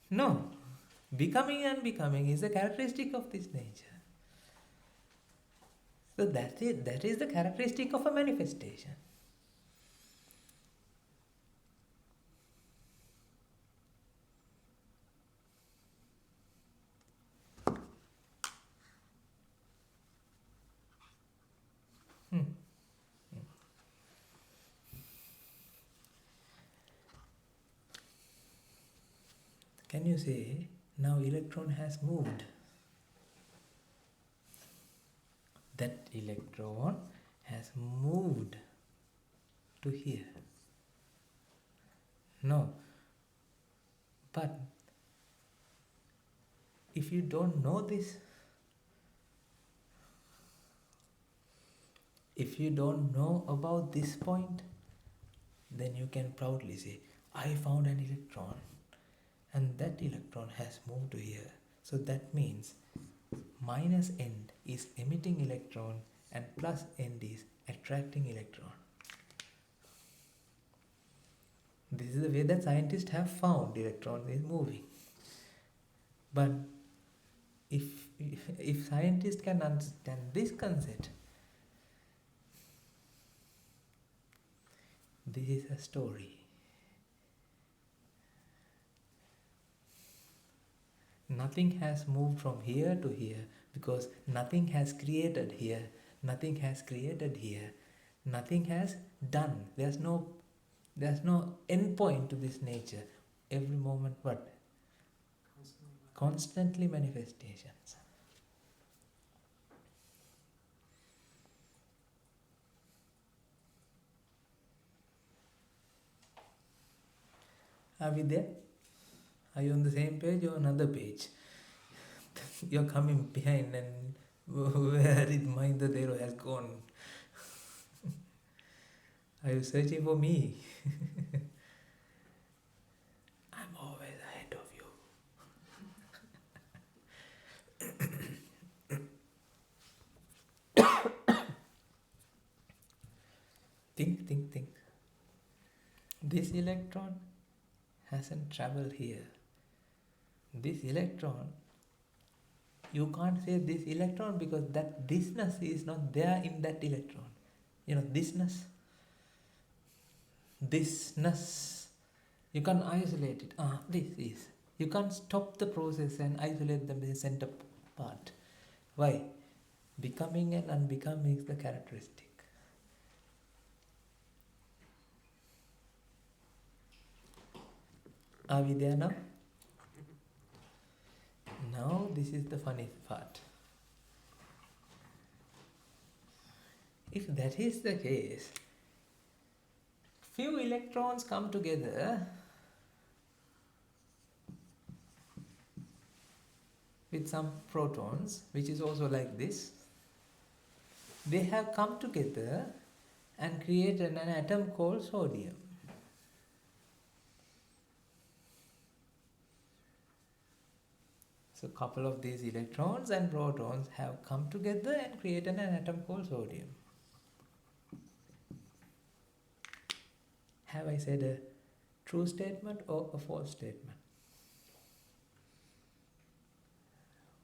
No. Becoming and unbecoming is the characteristic of this nature. So that is the characteristic of a manifestation. Can you say, now electron has moved? That electron has moved to here. No. But if you don't know this, if you don't know about this point, then you can proudly say, I found an electron and that electron has moved to here. So that means minus end is emitting electron and plus end is attracting electron. This is the way that scientists have found electron is moving. But if scientists can understand this concept, this is a story. Nothing has moved from here to here because nothing has created here, nothing has created here, Nothing has done. There's no end point to this nature. Every moment, what? Constantly manifestations. Are we there? Are you on the same page or another page? You're coming behind, and where is mind the zero has gone? Are you searching for me? I'm always ahead of you. Think. This electron hasn't traveled here. This electron, you can't say this electron because that thisness is not there in that electron. You know, thisness, you can't isolate it. This is. You can't stop the process and isolate the center part. Why? Becoming and unbecoming is the characteristic. Are we there now? Now this is the funny part. If that is the case, few electrons come together with some protons, which is also like this. They have come together and created an atom called sodium. So a couple of these electrons and protons have come together and created an atom called sodium. Have I said a true statement or a false statement?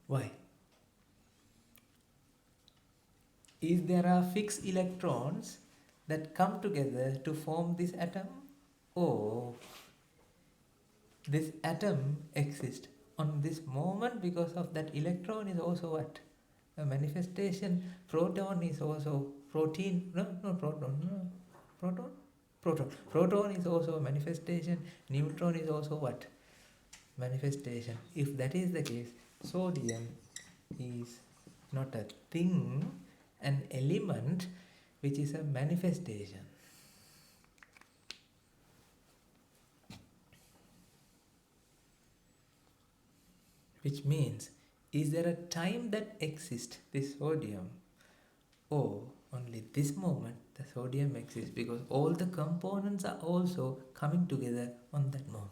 Why? If there are fixed electrons that come together to form this atom, or this atom exists on this moment because of that electron is also what? A manifestation. Proton is also protein. Proton. Proton is also a manifestation. Neutron is also what? Manifestation. If that is the case, sodium is not a thing, an element which is a manifestation. Which means, is there a time that exists, this sodium, or only this moment the sodium exists because all the components are also coming together on that moment?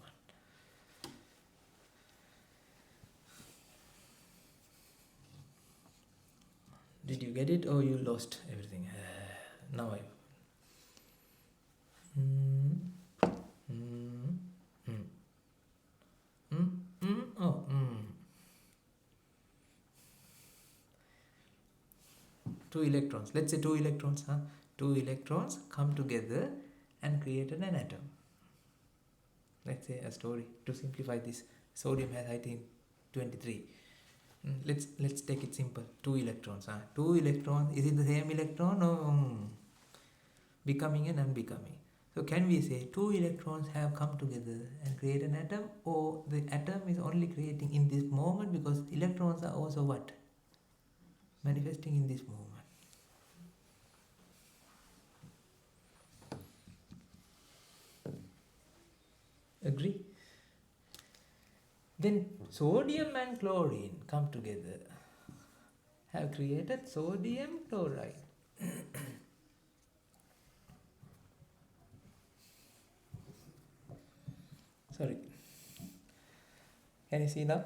Did you get it or you lost everything? Now I... Two electrons, let's say two electrons, two electrons come together and created an atom. Let's say a story, to simplify this, sodium has I think 23. Let's take it simple, two electrons. Two electrons, is it the same electron or becoming and unbecoming? So can we say two electrons have come together and create an atom, or the atom is only creating in this moment because electrons are also what? Manifesting in this moment. Agree? Then sodium and chlorine come together, have created sodium chloride. Sorry. Can you see now?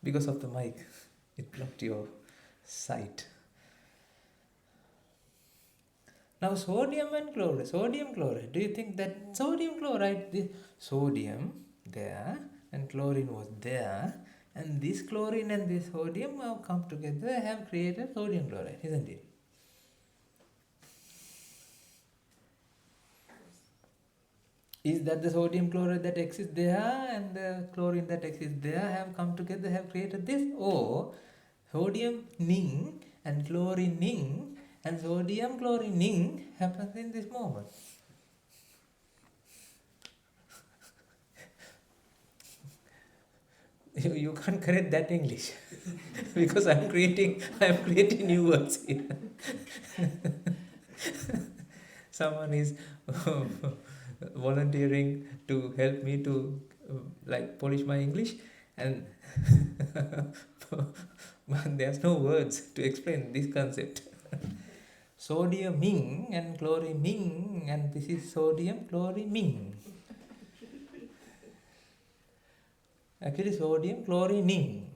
Because of the mic, it blocked your sight. Now sodium and chloride, do you think that sodium chloride, this sodium there and chlorine was there, and this chlorine and this sodium have come together, have created sodium chloride, isn't it? Is that the sodium chloride that exists there and the chlorine that exists there have come together, have created this? Or sodium ning and chlorine ning And sodium chlorine happens in this moment. You can't correct that English because I'm creating new words here. Someone is volunteering to help me to polish my English, and but there's no words to explain this concept. Sodium-ing and chlorine-ing, and this is sodium chlorine-ing. Actually, sodium chlorine-ing.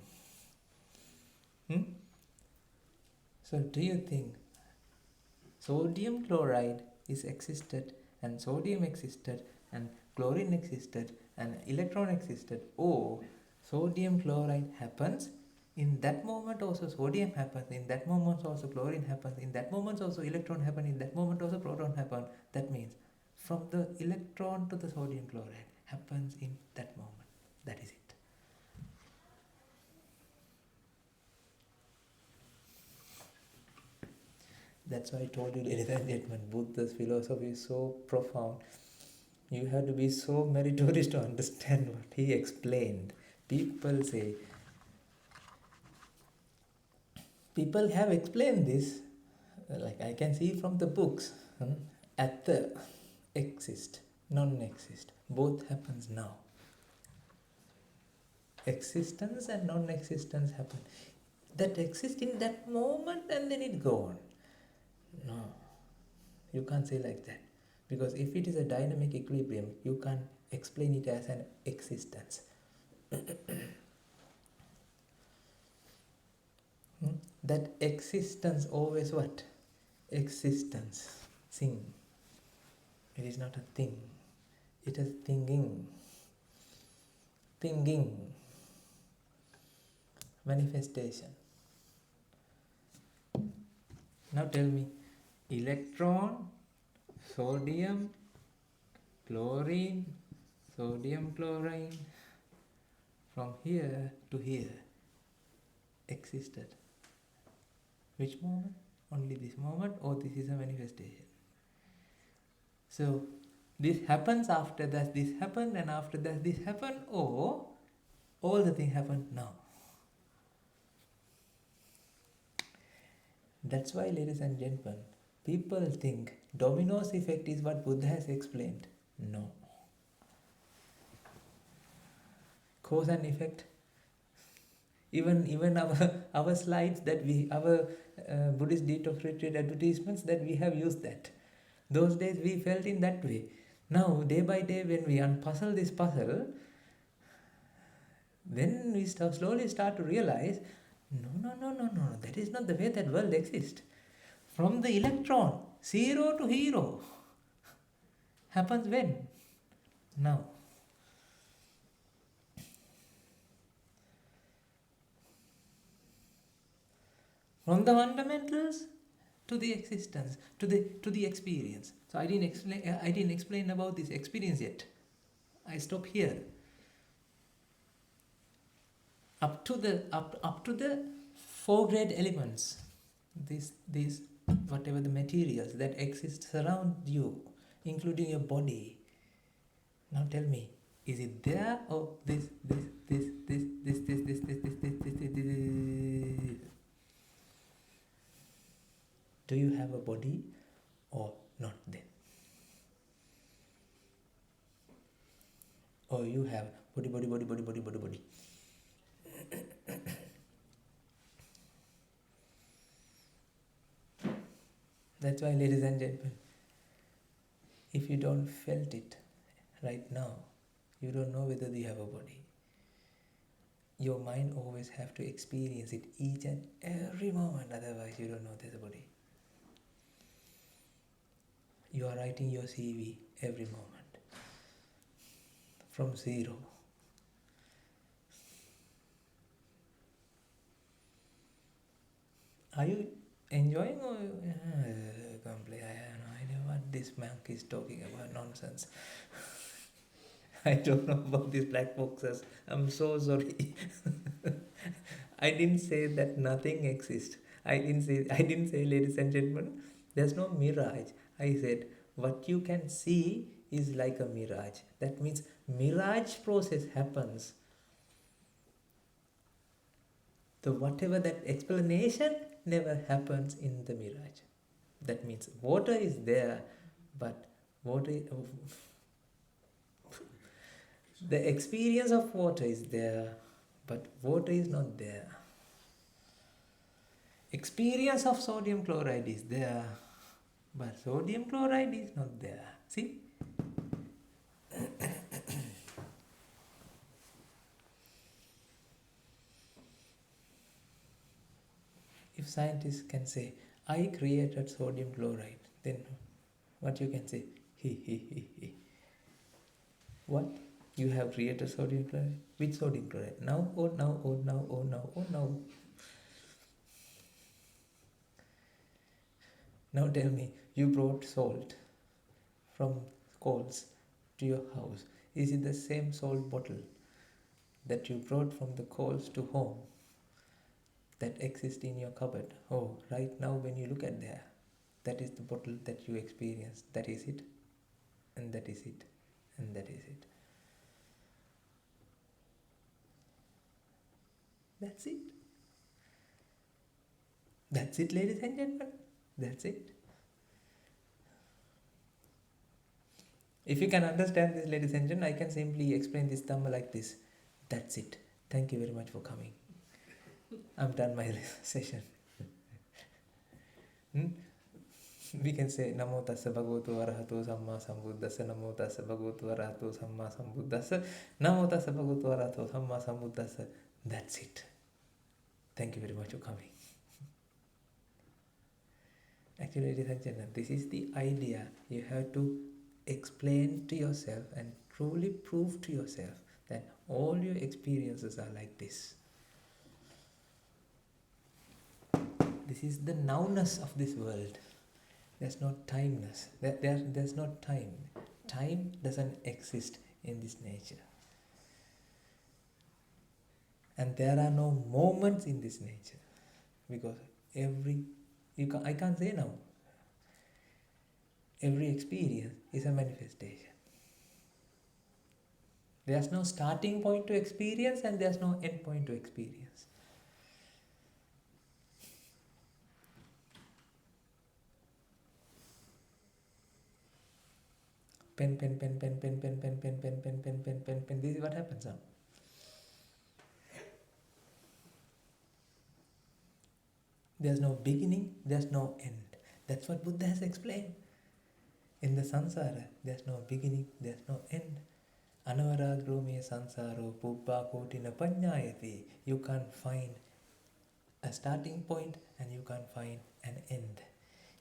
So, do you think sodium chloride is existed, and sodium existed, and chlorine existed, and electron existed, or sodium chloride happens, in that moment also sodium happens, in that moment also chlorine happens, in that moment also electron happens, in that moment also proton happens? That means from the electron to the sodium chloride happens in that moment. That is it. That's why I told you, ladies and gentlemen, Buddha's philosophy is so profound. You have to be so meritorious to understand what he explained. People have explained this, like I can see from the books, atha, exist, non-exist, both happens now. Existence and non-existence happen. That exists in that moment and then it goes on. No, you can't say like that. Because if it is a dynamic equilibrium, you can't explain it as an existence. That existence always what? Existence. Sing. It is not a thing. It is thinking. Thinking. Manifestation. Now tell me, electron, sodium, chlorine, sodium chlorine, from here to here, existed. Which moment? Only this moment, or this is a manifestation? So, this happens after that this happened, and after that this happened, or all the things happen now. That's why, ladies and gentlemen, people think dominoes effect is what Buddha has explained. No. Cause and effect. Even our slides that our Buddhist detox retreat advertisements, that we have used that. Those days we felt in that way. Now, day by day, when we unpuzzle this puzzle, then we slowly start to realize, no, that is not the way that world exists. From the electron, zero to hero, happens when? Now. From the fundamentals to the existence, to the experience. So I didn't explain about this experience yet. I stop here. Up to the four grade elements, these whatever the materials that exist around you, including your body. Now tell me, is it there, or this? Do you have a body or not then? Or you have body. That's why, ladies and gentlemen, if you don't felt it right now, you don't know whether you have a body. Your mind always have to experience it each and every moment, otherwise you don't know there's a body. You are writing your CV every moment, from zero. Are you enjoying, or complain? I have no idea what this monk is talking about, nonsense. I don't know about these black boxes. I'm so sorry. I didn't say that nothing exists. I didn't say, ladies and gentlemen, there's no mirage. I said, what you can see is like a mirage. That means mirage process happens. So whatever that explanation never happens in the mirage. That means water is there, but the experience of water is there, but water is not there. Experience of sodium chloride is there, but sodium chloride is not there. See? If scientists can say, I created sodium chloride, then what you can say? He. What? You have created sodium chloride? Which sodium chloride? Now, oh now, oh now, oh now, oh now. Now tell me, you brought salt from coals to your house. Is it the same salt bottle that you brought from the coals to home that exists in your cupboard? Oh, right now when you look at there, that is the bottle that you experience. That is it, and that is it, and that is it. That's it. That's it, ladies and gentlemen. That's it. If you can understand this, ladies and gentlemen, I can simply explain this Dhamma like this. That's it. Thank you very much for coming. I'm done my session. We can say Namo tassa bhagavato arahato samma sambuddhassa. Namo tassa bhagavato arahato samma sambuddhassa. Namo tassa bhagavato arahato samma sambuddhassa. That's it. Thank you very much for coming. Actually, ladies and gentlemen, this is the idea. You have to explain to yourself and truly prove to yourself that all your experiences are like this. This is the nowness of this world. There's no timeness. There's no time. Time doesn't exist in this nature. And there are no moments in this nature. Because I can't say now. Every experience is a manifestation. There's no starting point to experience and there's no end point to experience. Pen. This is what happens now. There's no beginning, there's no end. That's what Buddha has explained. In the samsara, there's no beginning, there's no end. Anavaragrome sansaro pubbā kotina paññāyati. You can't find a starting point and you can't find an end.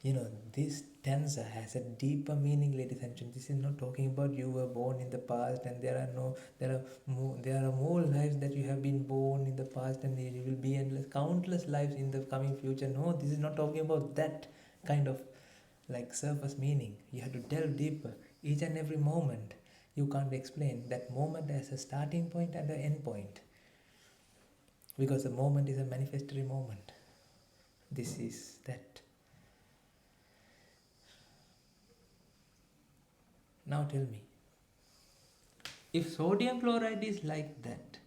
You know, this stanza has a deeper meaning, ladies and gentlemen. This is not talking about you were born in the past and there are more lives that you have been born in the past and there will be endless, countless lives in the coming future. No, this is not talking about that kind of like surface meaning. You have to delve deeper. Each and every moment, you can't explain that moment as a starting point and an end point. Because the moment is a manifestatory moment. This is that. Now tell me, if sodium chloride is like that,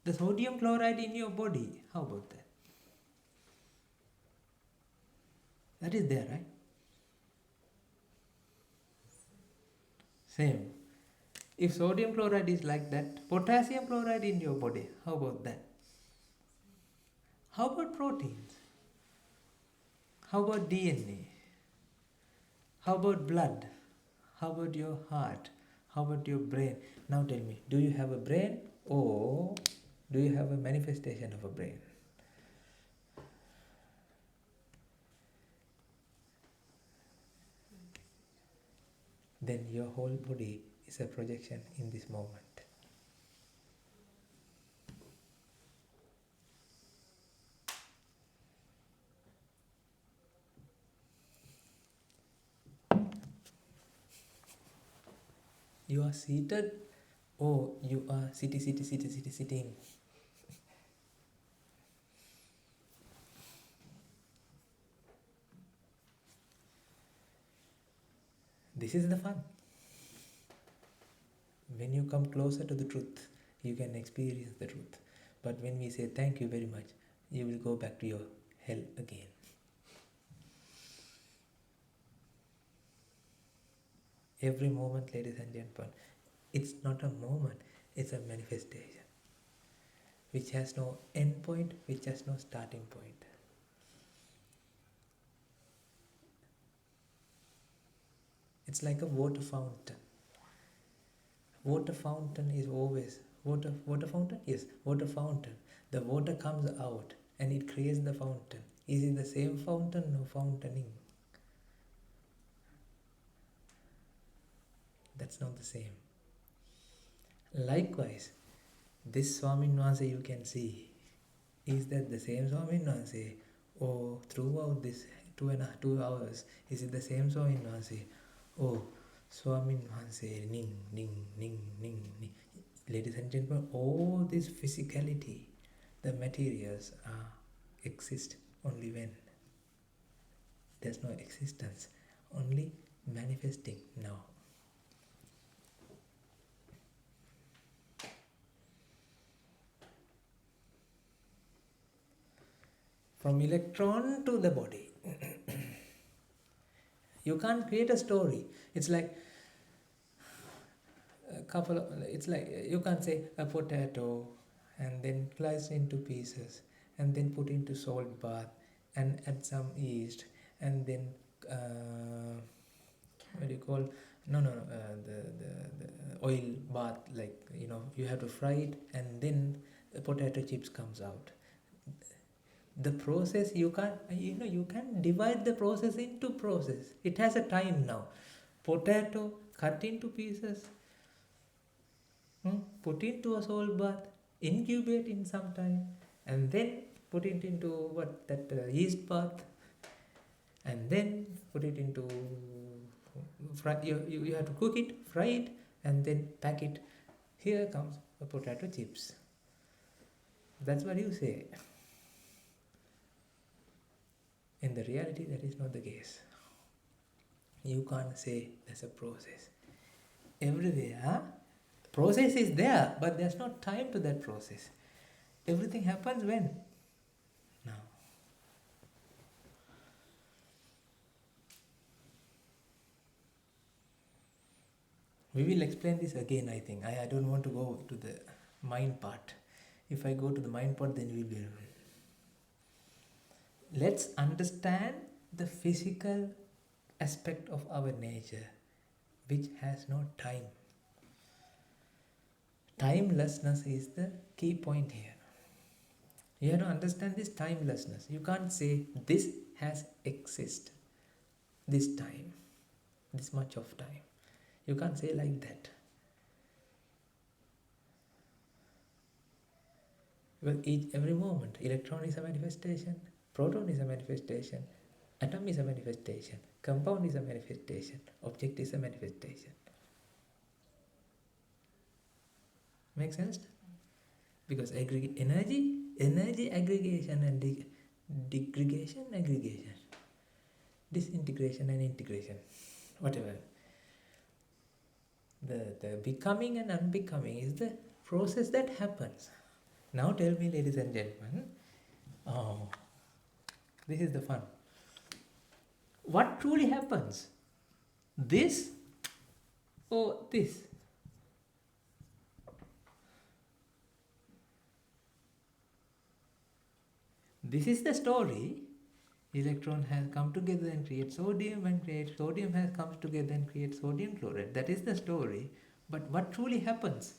the sodium chloride in your body, how about that? That is there, right? Same. If sodium chloride is like that, potassium chloride in your body, how about that? How about proteins? How about DNA? How about blood? How about your heart? How about your brain? Now tell me, do you have a brain or do you have a manifestation of a brain? Then your whole body is a projection in this moment. You are seated or you are sitting. This is the fun. When you come closer to the truth, you can experience the truth. But when we say thank you very much, you will go back to your hell again. Every moment, ladies and gentlemen, it's not a moment, it's a manifestation, which has no end point, which has no starting point. It's like a water fountain. Water fountain is always, water fountain? Yes, water fountain. The water comes out and it creates the fountain. Is it the same fountain? No, fountaining. That's not the same. Likewise, this 𝗚𝗏𝗏 you can see, is that the same 𝗚𝗏𝗏? Or throughout this 2 hours, is it the same 𝗚𝗏𝗏? Oh, 𝗚𝗏𝗏, ning, ning, ning, ning, ning. Ladies and gentlemen, all this physicality, the materials exist only when there's no existence, only manifesting now. From electron to the body. You can't create a story. It's like you can't say a potato and then slice into pieces and then put into salt bath and add some yeast and then the oil bath, like, you have to fry it and then the potato chips comes out. The process, you can divide the process into process. It has a time now. Potato cut into pieces, put into a salt bath, incubate in some time, and then put it into yeast bath, and then put it into fry. You have to cook it, fry it, and then pack it. Here comes the potato chips. That's what you say. In the reality, that is not the case. You can't say there's a process. Everywhere, process is there, but there's no time to that process. Everything happens when? Now. We will explain this again, I think. I don't want to go to the mind part. If I go to the mind part, then we will be... Let's understand the physical aspect of our nature, which has no time. Timelessness is the key point here. You have to understand this timelessness. You can't say this has existed, this time, this much of time. You can't say like that. Because every moment, electron is a manifestation, proton is a manifestation, atom is a manifestation, compound is a manifestation, object is a manifestation. Make sense? Because energy aggregation and degradation, aggregation, disintegration and integration, whatever. The becoming and unbecoming is the process that happens. Now tell me, ladies and gentlemen, this is the fun. What truly happens? This or this? This is the story. Electron has come together and create sodium, and sodium has come together and create sodium chloride. That is the story. But what truly happens?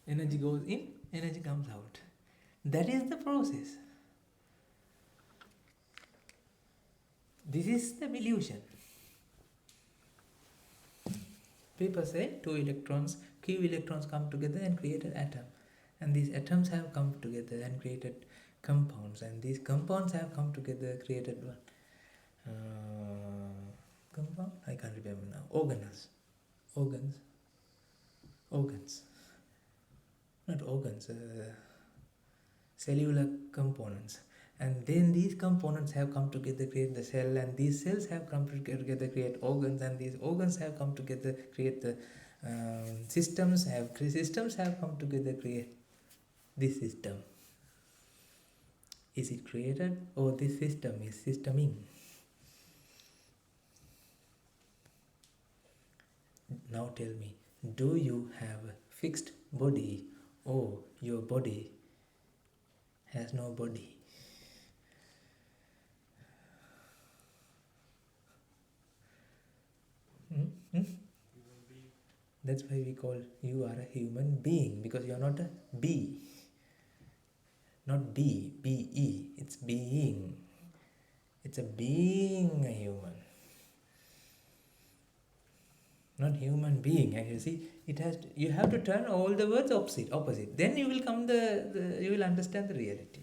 Energy goes in, energy comes out. That is the process. This is the illusion. People say two electrons, Q electrons come together and create an atom. And these atoms have come together and created compounds. And these compounds have come together, created what? Compound? I can't remember now. Organs. Not organs. cellular components. And then these components have come together to create the cell, and these cells have come together to create organs, and these organs have come together to create the systems have come together to create this system. Is it created, or this system is systeming? Now tell me, do you have a fixed body, or your body has no body? That's why we call you are a human being, because you are not a bee. Not B, B-E, it's being. It's a being, a human. Not human being. Actually, see, you have to turn all the words opposite. Then you will you will understand the reality.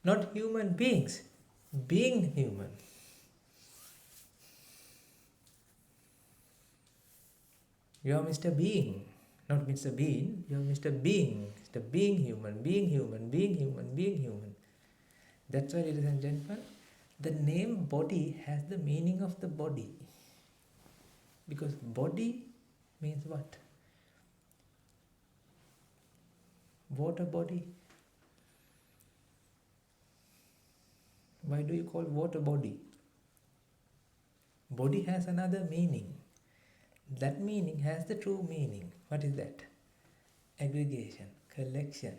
Not human beings, being human. You are Mr. Being, not Mr. Being. You are Mr. Being. Mr. Being human, being human, being human, being human. That's why, ladies and gentlemen, the name body has the meaning of the body. Because body means what? Water body. Why do you call water body? Body has another meaning. That meaning has the true meaning. What is that? Aggregation, collection.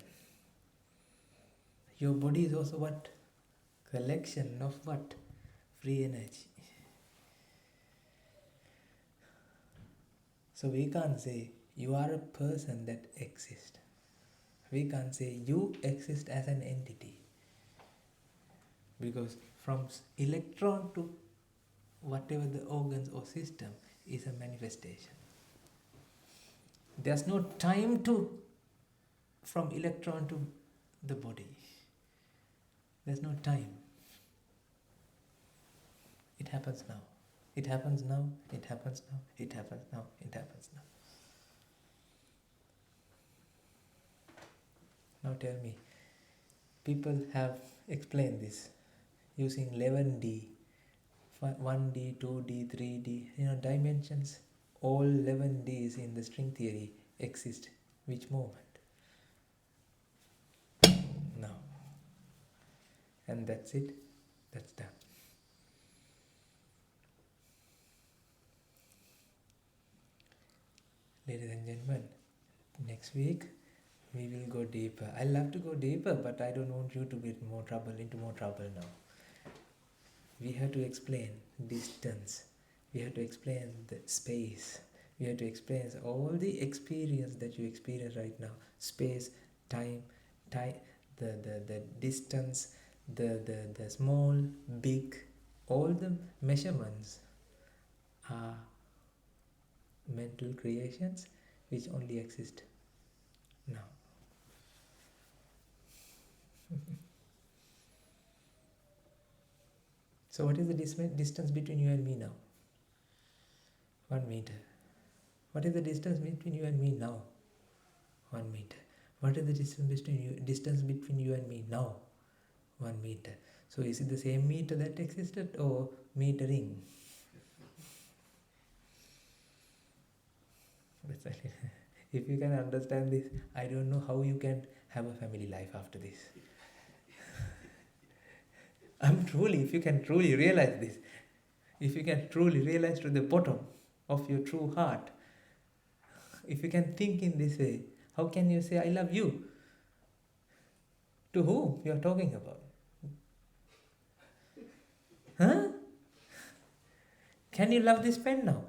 Your body is also what? Collection of what? Free energy. So we can't say you are a person that exists. We can't say you exist as an entity. Because from electron to whatever the organs or system is a manifestation. There's no time from electron to the body. There's no time. It happens now. It happens now. It happens now. It happens now. It happens now. Now tell me, people have explained this using 11D, 1D, 2D, 3D, dimensions. All 11Ds in the string theory exist. Which moment? Now. And that's it. That's done. Ladies and gentlemen, next week we will go deeper. I love to go deeper, but I don't want you to get into more trouble now. We have to explain distance. We have to explain the space. We have to explain all the experience that you experience right now. Space, time, the distance, the small, big, all the measurements are mental creations which only exist now. So what is the distance between you and me now? 1 meter. What is the distance between you and me now? 1 meter. What is the distance between you and me now? 1 meter. So is it the same meter that existed, or metering? If you can understand this, I don't know how you can have a family life after this. If you can truly realize this, if you can truly realize to the bottom of your true heart, if you can think in this way, how can you say I love you? To whom you are talking about? Huh? Can you love this pen now?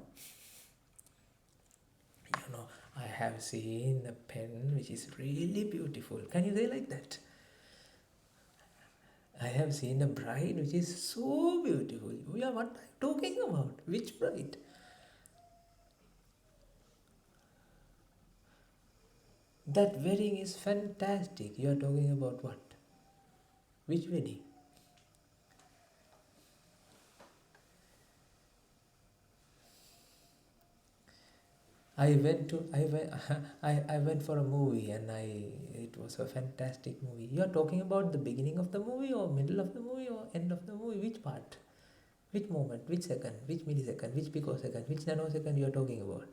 I have seen a pen which is really beautiful. Can you say like that? I have seen a bride which is so beautiful. What are you talking about? Which bride? That wedding is fantastic. You are talking about what? Which wedding? I went to I went for a movie and it was a fantastic movie. You are talking about the beginning of the movie or middle of the movie or end of the movie? Which part? Which moment? Which second? Which millisecond? Which picosecond? Which nanosecond you are talking about?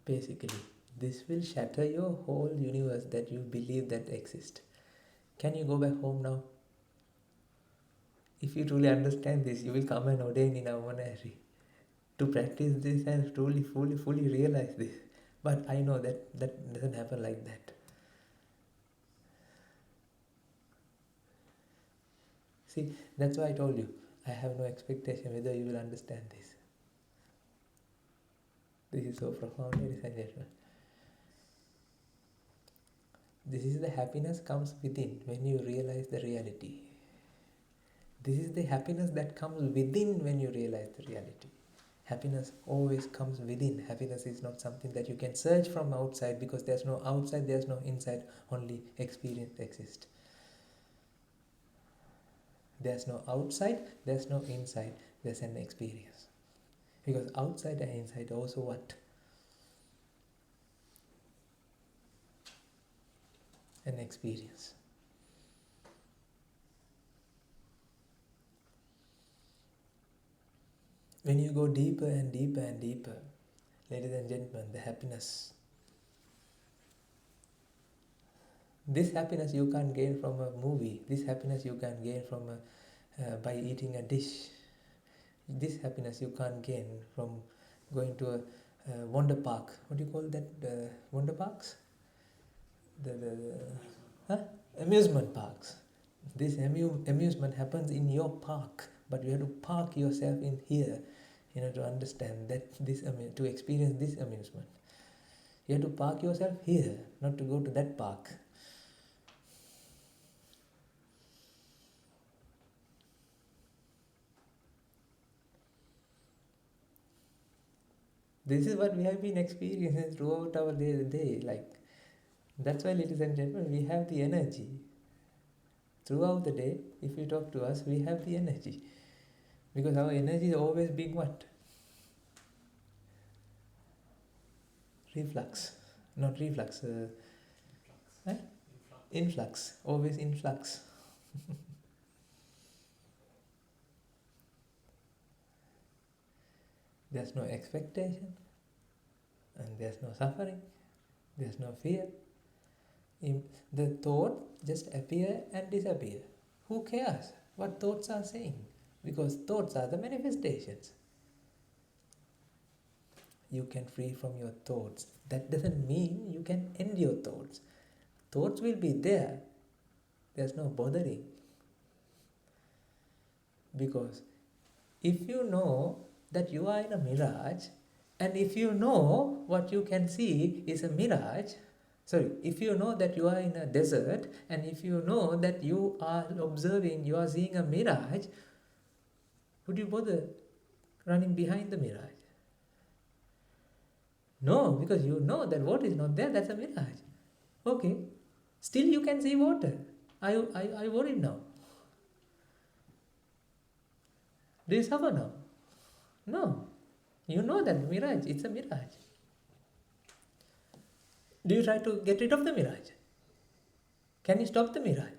Basically, this will shatter your whole universe that you believe that exists. Can you go back home now? If you truly understand this, you will come and ordain in our monastery to practice this and truly, fully realize this. But I know that doesn't happen like that. See, that's why I told you, I have no expectation whether you will understand this. This is so profound, ladies and gentlemen. This is the happiness comes within when you realize the reality. This is the happiness that comes within when you realize the reality. Happiness always comes within. Happiness is not something that you can search from outside, because there's no outside, there's no inside, only experience exists. There's no outside, there's no inside, there's an experience. Because outside and inside also what? An experience. When you go deeper and deeper and deeper, ladies and gentlemen, the happiness. This happiness you can't gain from a movie. This happiness you can gain from by eating a dish. This happiness you can't gain from going to a wonder park. What do you call that? Wonder parks? Amusement parks. This amusement happens in your park, but you have to park yourself in here in order to understand that to experience this amusement. You have to park yourself here, not to go to that park. This is what we have been experiencing throughout our day. Like, that's why, ladies and gentlemen, we have the energy. Throughout the day, if you talk to us, we have the energy. Because our energy is always being what? Reflux. Not reflux. Influx. Always in flux. There's no expectation, and there's no suffering, there's no fear. The thought just appear and disappear. Who cares what thoughts are saying? Because thoughts are the manifestations. You can free from your thoughts. That doesn't mean you can end your thoughts. Thoughts will be there. There's no bothering. Because if you know that you are in a mirage, and if you know what you can see is a mirage, if you know that you are in a desert, and if you know that you are observing, you are seeing a mirage, would you bother running behind the mirage? No, because you know that water is not there, that's a mirage. Okay, still you can see water. Are you worried now? Do you suffer now? No, you know that mirage, it's a mirage. Do you try to get rid of the mirage? Can you stop the mirage?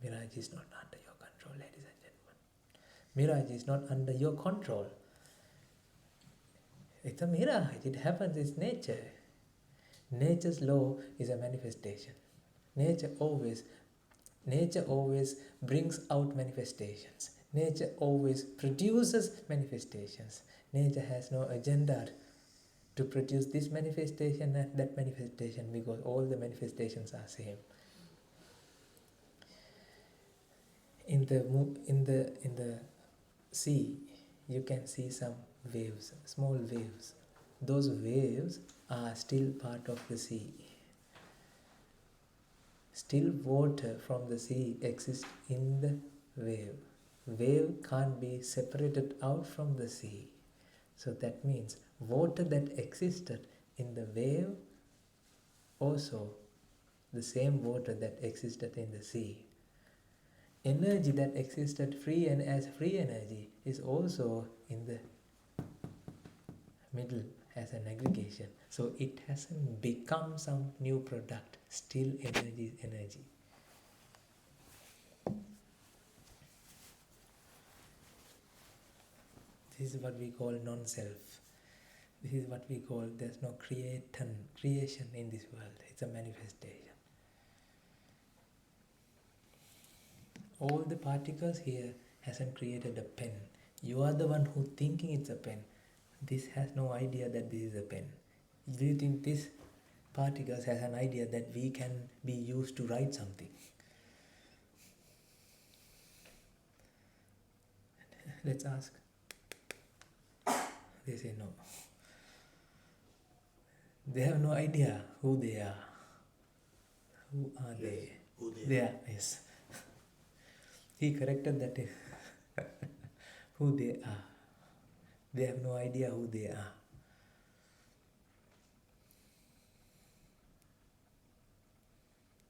Mirage is not under your control, ladies and gentlemen. Mirage is not under your control. It's a mirage, it happens, it's nature. Nature's law is a manifestation. Nature always brings out manifestations. Nature always produces manifestations. Nature has no agenda to produce this manifestation and that manifestation, because all the manifestations are same. In the sea, you can see some waves, small waves. Those waves are still part of the sea. Still water from the sea exists in the wave. Wave can't be separated out from the sea. So that means water that existed in the wave also the same water that existed in the sea. Energy that existed free and as free energy is also in the middle as an aggregation. So it hasn't become some new product. Still energy is energy. This is what we call non-self. This is what we call, there's no creation in this world. It's a manifestation. All the particles here hasn't created a pen. You are the one who thinking it's a pen. This has no idea that this is a pen. Do you think this particles has an idea that we can be used to write something? Let's ask. They say no. They have no idea who they are. Who are they? Who They are, yes. He corrected that. Who they are. They have no idea who they are.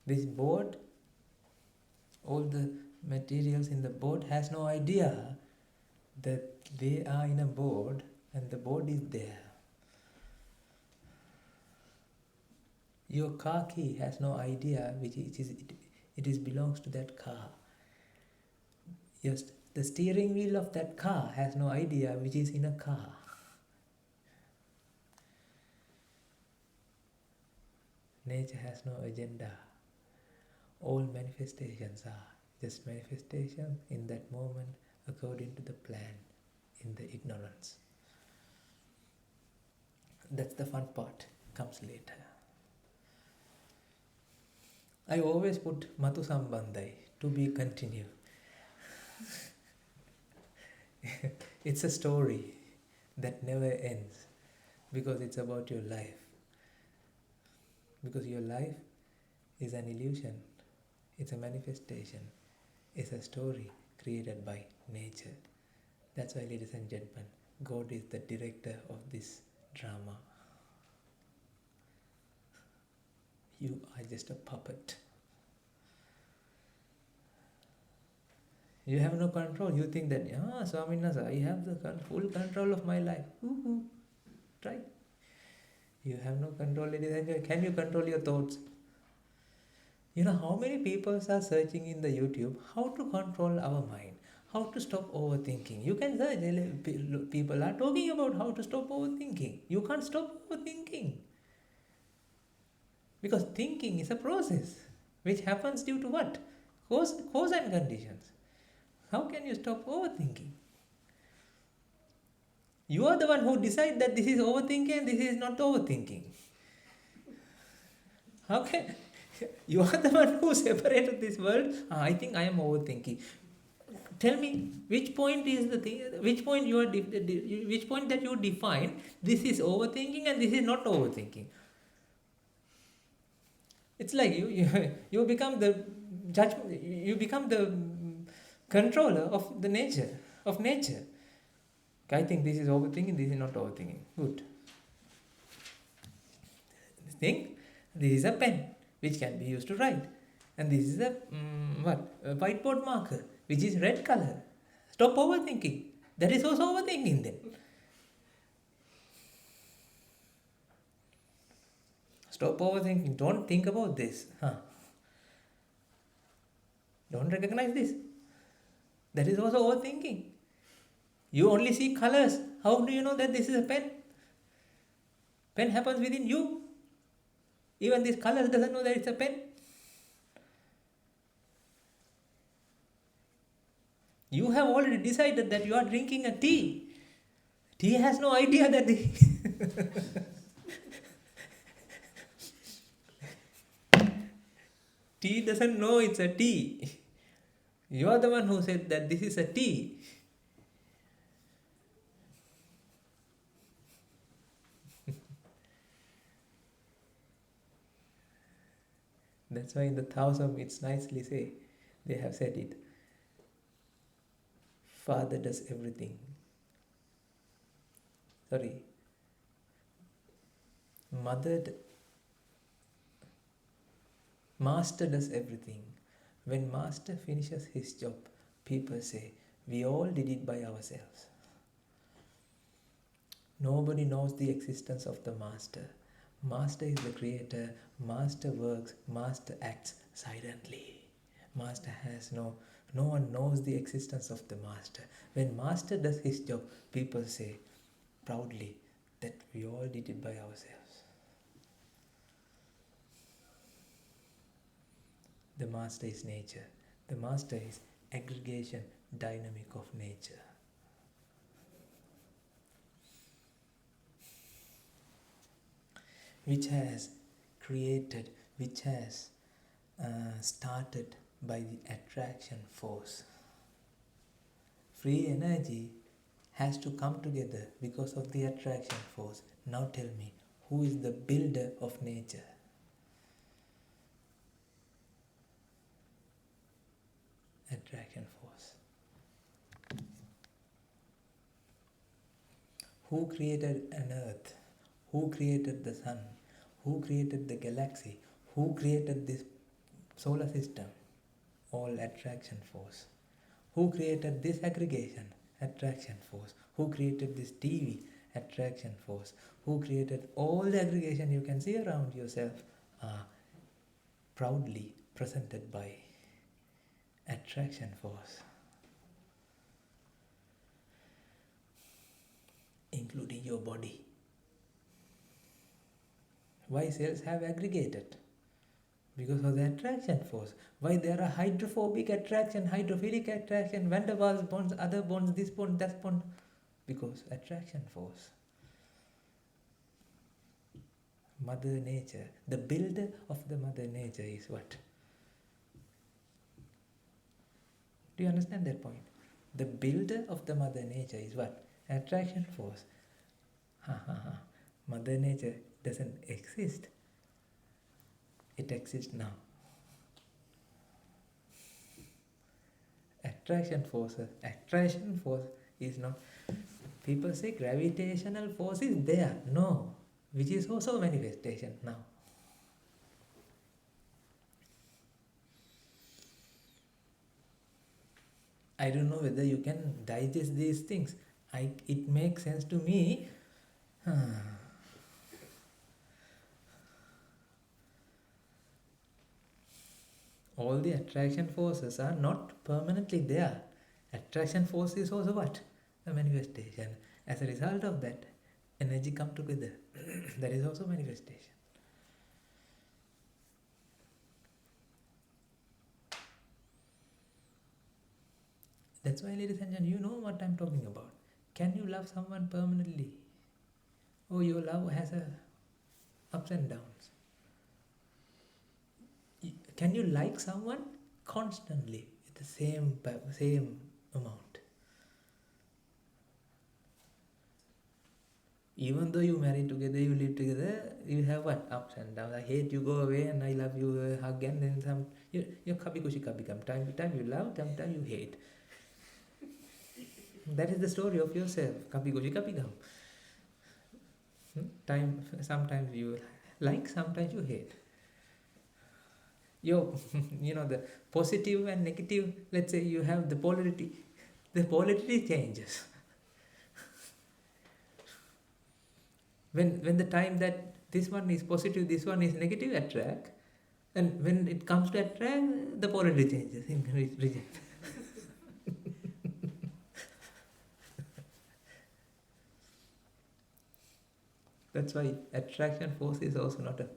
This board, all the materials in the board has no idea that they are in a board and the board is there. Your car key has no idea which it belongs to that car. Yes, the steering wheel of that car has no idea which is in a car. Nature has no agenda. All manifestations are just manifestations in that moment according to the plan, in the ignorance. That's the fun part, comes later. I always put Matu Sambandhai, to be continued. It's a story that never ends because it's about your life. Because your life is an illusion, it's a manifestation, it's a story created by nature. That's why, ladies and gentlemen, God is the director of this drama. You are just a puppet. You have no control. You think that, Swaminasa, I have the full control of my life. Try. You have no control, ladies and gentlemen. Can you control your thoughts? You know how many people are searching in the YouTube how to control our mind, how to stop overthinking. You can search, people are talking about how to stop overthinking. You can't stop overthinking. Because thinking is a process which happens due to what? Cause and conditions. How can you stop overthinking? You are the one who decides that this is overthinking and this is not overthinking. How can you are the one who separated this world? I think I am overthinking. Tell me which point is the thing? Which point which point that you define? This is overthinking and this is not overthinking. It's like you become the judge. You become the controller of the nature. I think this is overthinking, this is not overthinking. Good. Think, this is a pen which can be used to write. And this is a whiteboard marker which is red color. Stop overthinking. That is also overthinking then. Stop overthinking. Don't think about this. Don't recognize this. That is also overthinking. You only see colors. How do you know that this is a pen? Pen happens within you. Even this color doesn't know that it's a pen. You have already decided that you are drinking a tea. Tea has no idea that tea doesn't know it's a tea. You are the one who said that this is a tea. That's why in the 𝗬𝗁 it's nicely say, they have said it. Father does everything. Mother Master does everything. When Master finishes his job, people say, we all did it by ourselves. Nobody knows the existence of the Master. Master is the creator. Master works. Master acts silently. Master has no one knows the existence of the Master. When Master does his job, people say proudly that we all did it by ourselves. The Master is nature. The Master is aggregation, dynamic of nature. Which has created, which has started by the attraction force. Free energy has to come together because of the attraction force. Now tell me, who is the builder of nature? Attraction force. Who created an earth? Who created the sun? Who created the galaxy? Who created this solar system? All attraction force. Who created this aggregation? Attraction force. Who created this TV? Attraction force. Who created all the aggregation you can see around yourself are proudly presented by attraction force, including your body. Why cells have aggregated? Because of the attraction force. Why there are hydrophobic attraction, hydrophilic attraction, van der Waals bonds, other bonds, this bond, that bond? Because attraction force. Mother Nature, the builder of the Mother Nature is what? Do you understand that point? The builder of the Mother Nature is what? Attraction force. Mother Nature doesn't exist. It exists now. Attraction force is not. People say gravitational force is there. No, which is also a manifestation now. I don't know whether you can digest these things. It makes sense to me. All the attraction forces are not permanently there. Attraction force is also what? A manifestation. As a result of that, energy come together. That is also manifestation. That's why, ladies and gentlemen, you know what I'm talking about. Can you love someone permanently? Oh, your love has ups and downs. Can you like someone constantly with the same amount? Even though you marry together, you live together, you have what? Ups and downs. I hate you, go away, and I love you, hug, and then you're 𝗘𝗃𝗁 𝗃𝗃. Time to time you love, time to time you hate. That is the story of yourself. 𝗘𝗃𝗁 𝗃𝗃. Sometimes you like, sometimes you hate. The positive and negative, let's say you have the polarity changes. When the time that this one is positive, this one is negative, attract, and when it comes to attract, the polarity changes, reject. That's why attraction force is also not a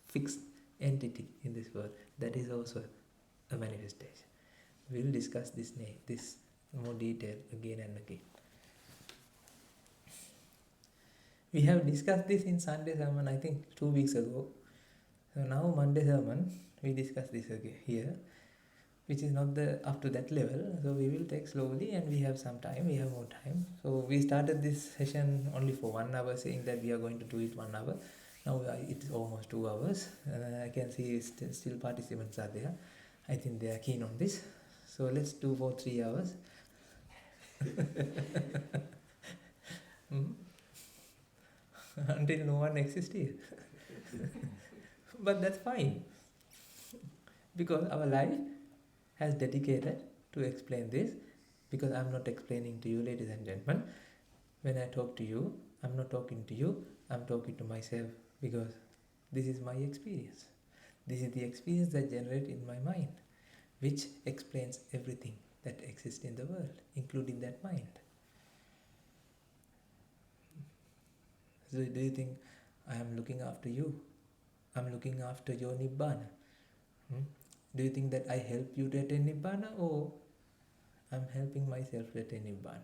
fixed entity in this world. That is also a manifestation. We will discuss this more detail again and again. We have discussed this in Sunday sermon, I think 2 weeks ago. So now Monday sermon, we discuss this again here, which is not up to that level. So we will take slowly, and we have some time, we have more time. So we started this session only for 1 hour, saying that we are going to do it 1 hour. Now it is almost 2 hours. I can see still participants are there. I think they are keen on this. So let's do for 3 hours. Until no one exists here. But that's fine. Because our life has dedicated to explain this, because I'm not explaining to you, ladies and gentlemen. When I talk to you, I'm not talking to you, I'm talking to myself, because this is my experience. This is the experience that generates in my mind, which explains everything that exists in the world, including that mind. So do you think I am looking after you? I'm looking after your Nibbana. Do you think that I help you to attain Nibbana, or I'm helping myself to attain Nibbana?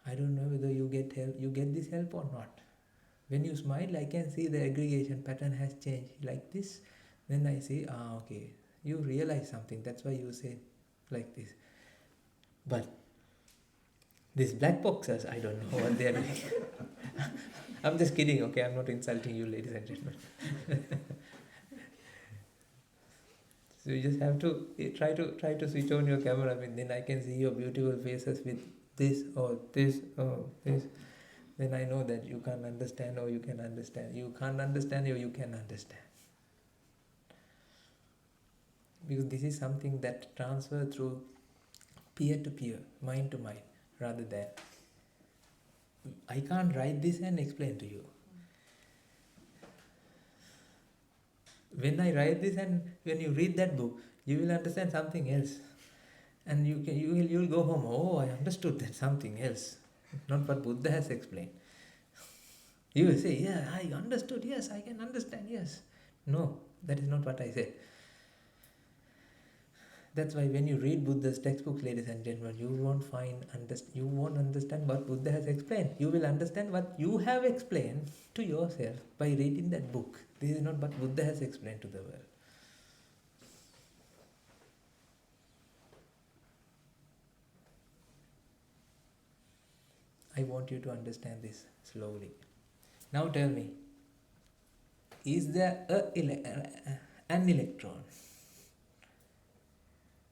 I don't know whether you get help, you get this help or not. When you smile, I can see the aggregation pattern has changed like this. Then I say, okay, you realize something, that's why you say like this. But these black boxes, I don't know what they are doing. I'm just kidding, okay? I'm not insulting you, ladies and gentlemen. So you just have to try to switch on your camera, then I can see your beautiful faces with this or this or this. Then I know that you can't understand or you can understand. You can't understand or you can understand. Because this is something that transfers through peer to peer, mind to mind, rather than I can't write this and explain to you. When I write this and when you read that book, you will understand something else. And you'll go home, oh, I understood that something else, not what Buddha has explained. You will say, yeah, I understood, yes, I can understand, yes. No, that is not what I said. That's why when you read Buddha's textbooks, ladies and gentlemen, you won't understand what Buddha has explained. You will understand what you have explained to yourself by reading that book. This is not what Buddha has explained to the world. I want you to understand this slowly. Now tell me, is there an electron?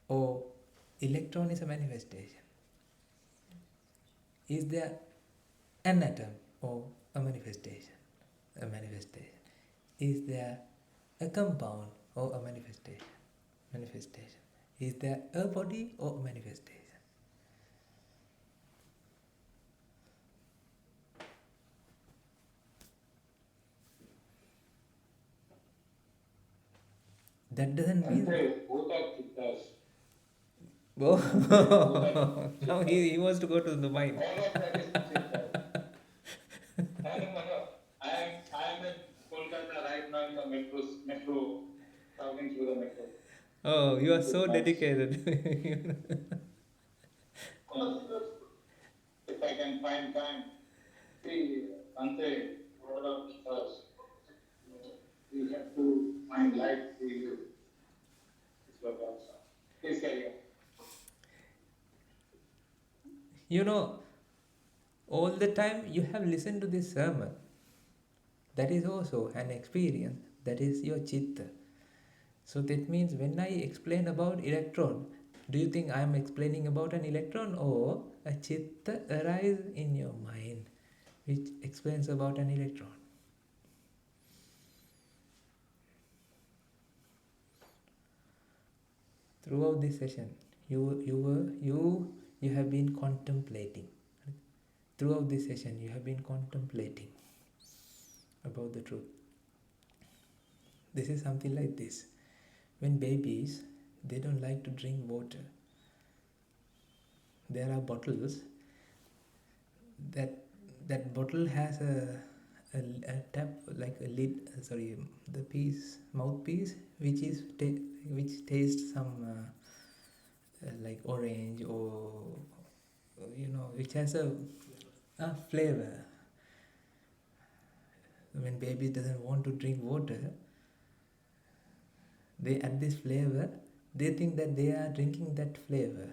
Or electron is a manifestation? Is there an atom or a manifestation? A manifestation. Is there a compound or a manifestation? Manifestation. Is there a body or a manifestation? That doesn't mean... both are chittas. Oh, now he wants to go to the mind. All of that is chitta. I am in Kolkata right now in the metro, traveling through the metro. Oh, you are so dedicated. If I can find time, see, Ante, what of us? We have to find light for you. It's what also. Please carry on. You know, all the time you have listened to this sermon. That is also an experience. That is your chitta. So that means when I explain about electron, do you think I am explaining about an electron, or a chitta arises in your mind which explains about an electron? Throughout this session, you have been contemplating. Throughout this session, you have been contemplating about the truth. This is something like this. When babies, they don't like to drink water. There are bottles. That bottle has a tap, like a lid. The mouthpiece, which tastes some like orange, or which has a flavor. When baby doesn't want to drink water, they add this flavor. They think that they are drinking that flavor,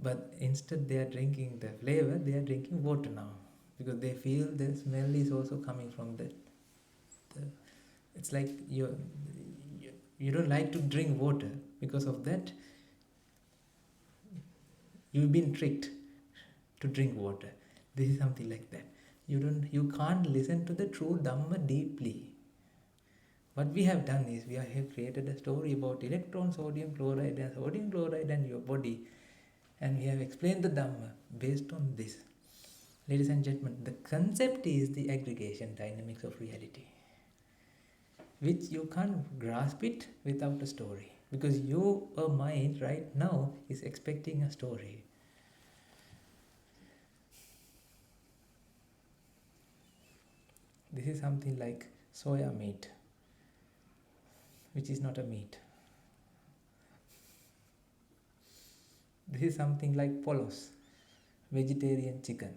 but instead they are drinking the flavor. They are drinking water now, because they feel the smell is also coming from that. It's like you don't like to drink water. Because of that, you've been tricked to drink water. This is something like that. You can't listen to the true Dhamma deeply. What we have done is we have created a story about electron, sodium chloride and your body, and we have explained the Dhamma based on this. Ladies and gentlemen, the concept is the aggregation dynamics of reality, which you can't grasp it without a story, because your mind right now is expecting a story. This is something like soya meat, which is not a meat. This is something like polos, vegetarian chicken.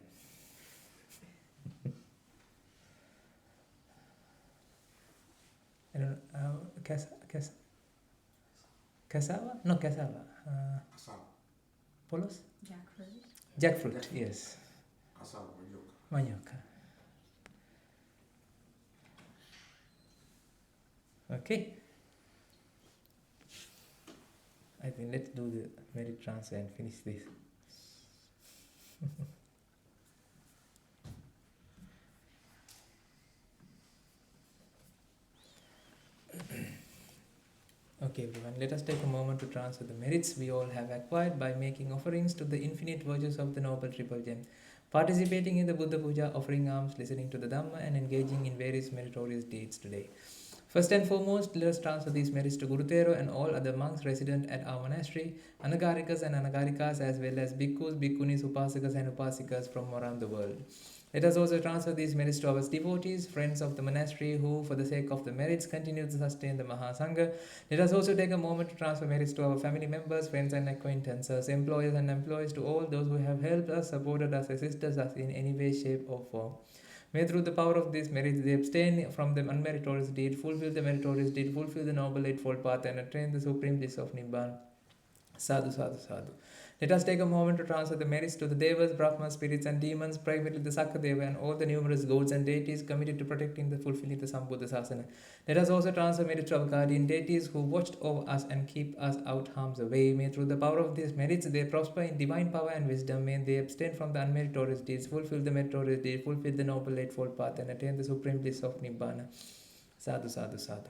I don't know, cassava? No, cassava. Polos? Jackfruit, yes. Manioc. Okay. I think let's do the merit transfer and finish this. Okay, everyone, let us take a moment to transfer the merits we all have acquired by making offerings to the infinite virtues of the Noble Triple Gem, participating in the Buddha Puja, offering alms, listening to the Dhamma, and engaging in various meritorious deeds today. First and foremost, let us transfer these merits to Guru Thero and all other monks resident at our monastery, Anagarikas and Anagarikas, as well as bhikkhus, bhikkhunis, upasakas and upasikas from around the world. Let us also transfer these merits to our devotees, friends of the monastery who, for the sake of the merits, continue to sustain the Mahasangha. Let us also take a moment to transfer merits to our family members, friends and acquaintances, employers and employees, to all those who have helped us, supported us, assisted us in any way, shape or form. May through the power of these merits they abstain from the unmeritorious deed, fulfill the meritorious deed, fulfill the Noble Eightfold Path, and attain the supreme bliss of Nibbana. Sadhu, sadhu, sadhu. Let us take a moment to transfer the merits to the Devas, Brahmas, spirits and demons, primarily the Sakadeva and all the numerous gods and deities committed to protecting the fulfilling the Sambuddha Sasana. Let us also transfer merits to our guardian deities who watched over us and keep us out harm's way. May through the power of these merits they prosper in divine power and wisdom. May they abstain from the unmeritorious deeds, fulfill the meritorious deeds, fulfill the Noble Eightfold Path, and attain the supreme bliss of Nibbana. Sadhu, sadhu, sadhu.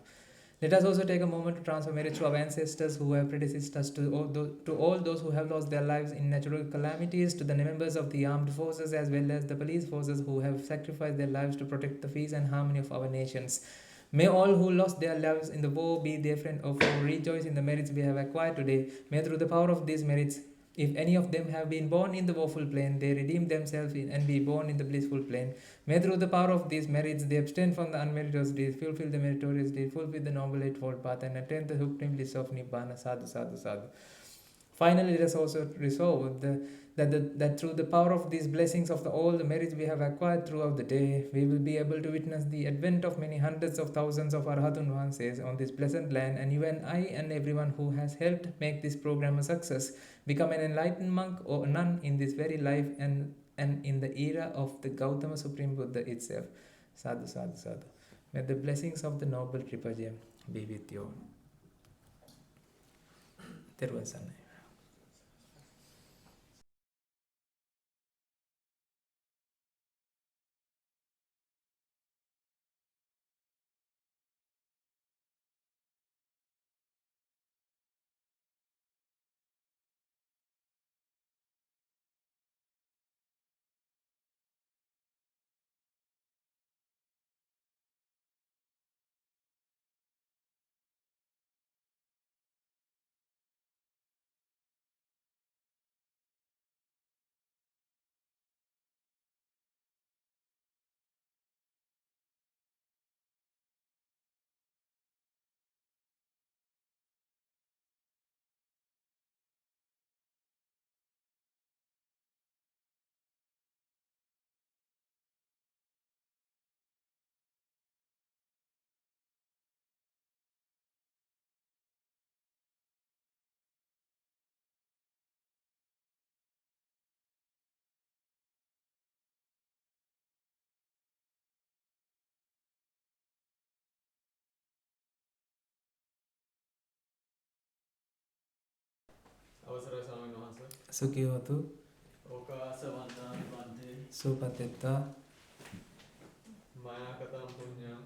Let us also take a moment to transfer merits to our ancestors who have predeceased us, to all those who have lost their lives in natural calamities, to the members of the armed forces as well as the police forces who have sacrificed their lives to protect the peace and harmony of our nations. May all who lost their lives in the war, be their friend or foe, rejoice in the merits we have acquired today. May through the power of these merits, if any of them have been born in the woeful plane, they redeem themselves and be born in the blissful plane. May through the power of these merits they abstain from the unmeritorious deeds, fulfill the meritorious deeds, fulfill the Noble Eightfold Path, and attain the supreme bliss of Nibbana. Sadhu, sadhu, sadhu. Finally, let us also resolve that through the power of these blessings of all the merits we have acquired throughout the day, we will be able to witness the advent of many hundreds of thousands of Arhatun Vanses on this pleasant land, and you and I and everyone who has helped make this program a success become an enlightened monk or a nun in this very life and in the era of the Gautama Supreme Buddha itself. Sadhu, sadhu, sadhu. May the blessings of the Noble Triple Gem be with you all. ථෙරුවන් සරණයි. අවසරයි ස්වාමීන් වහන්සේ. සුඛියෝතු ඕකාසවන්තානි වන්තේ සුපතෙත්වා මයා කතම් පුඤ්ඤං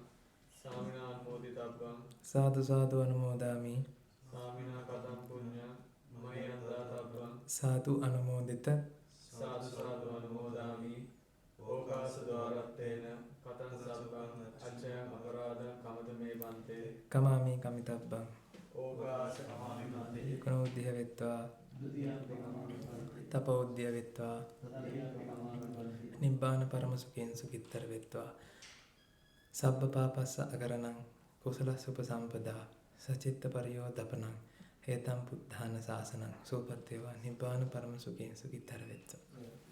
සාමිනාන් මොදිතබ්බං Sadhu sadhu anumodami. Samina katam punya mayanda tabbam. Sadhu anumodita. Sadhu sadhu anumodami. Okasa dwarattena katam sabbam achayam aparadam kamatame bante. Kamami kamitabbam. Okasa kamami bante. 𝗘𝗃𝗏𝗿𝗆 𝗃𝗃𝗏𝗺 නිබ්බාන පරම සුඛයෙන් සුඛිතර වෙත්වා. සබ්බ පාපස්ස අකරණං කුසලස්ස උපසම්පදා සචිත්ත පරියෝධපනං හේතම් පුද්ධාන සාසනං සෝපත් වේවා. නිබ්බාන පරම සුඛයෙන් සුඛිතර වෙත්වා.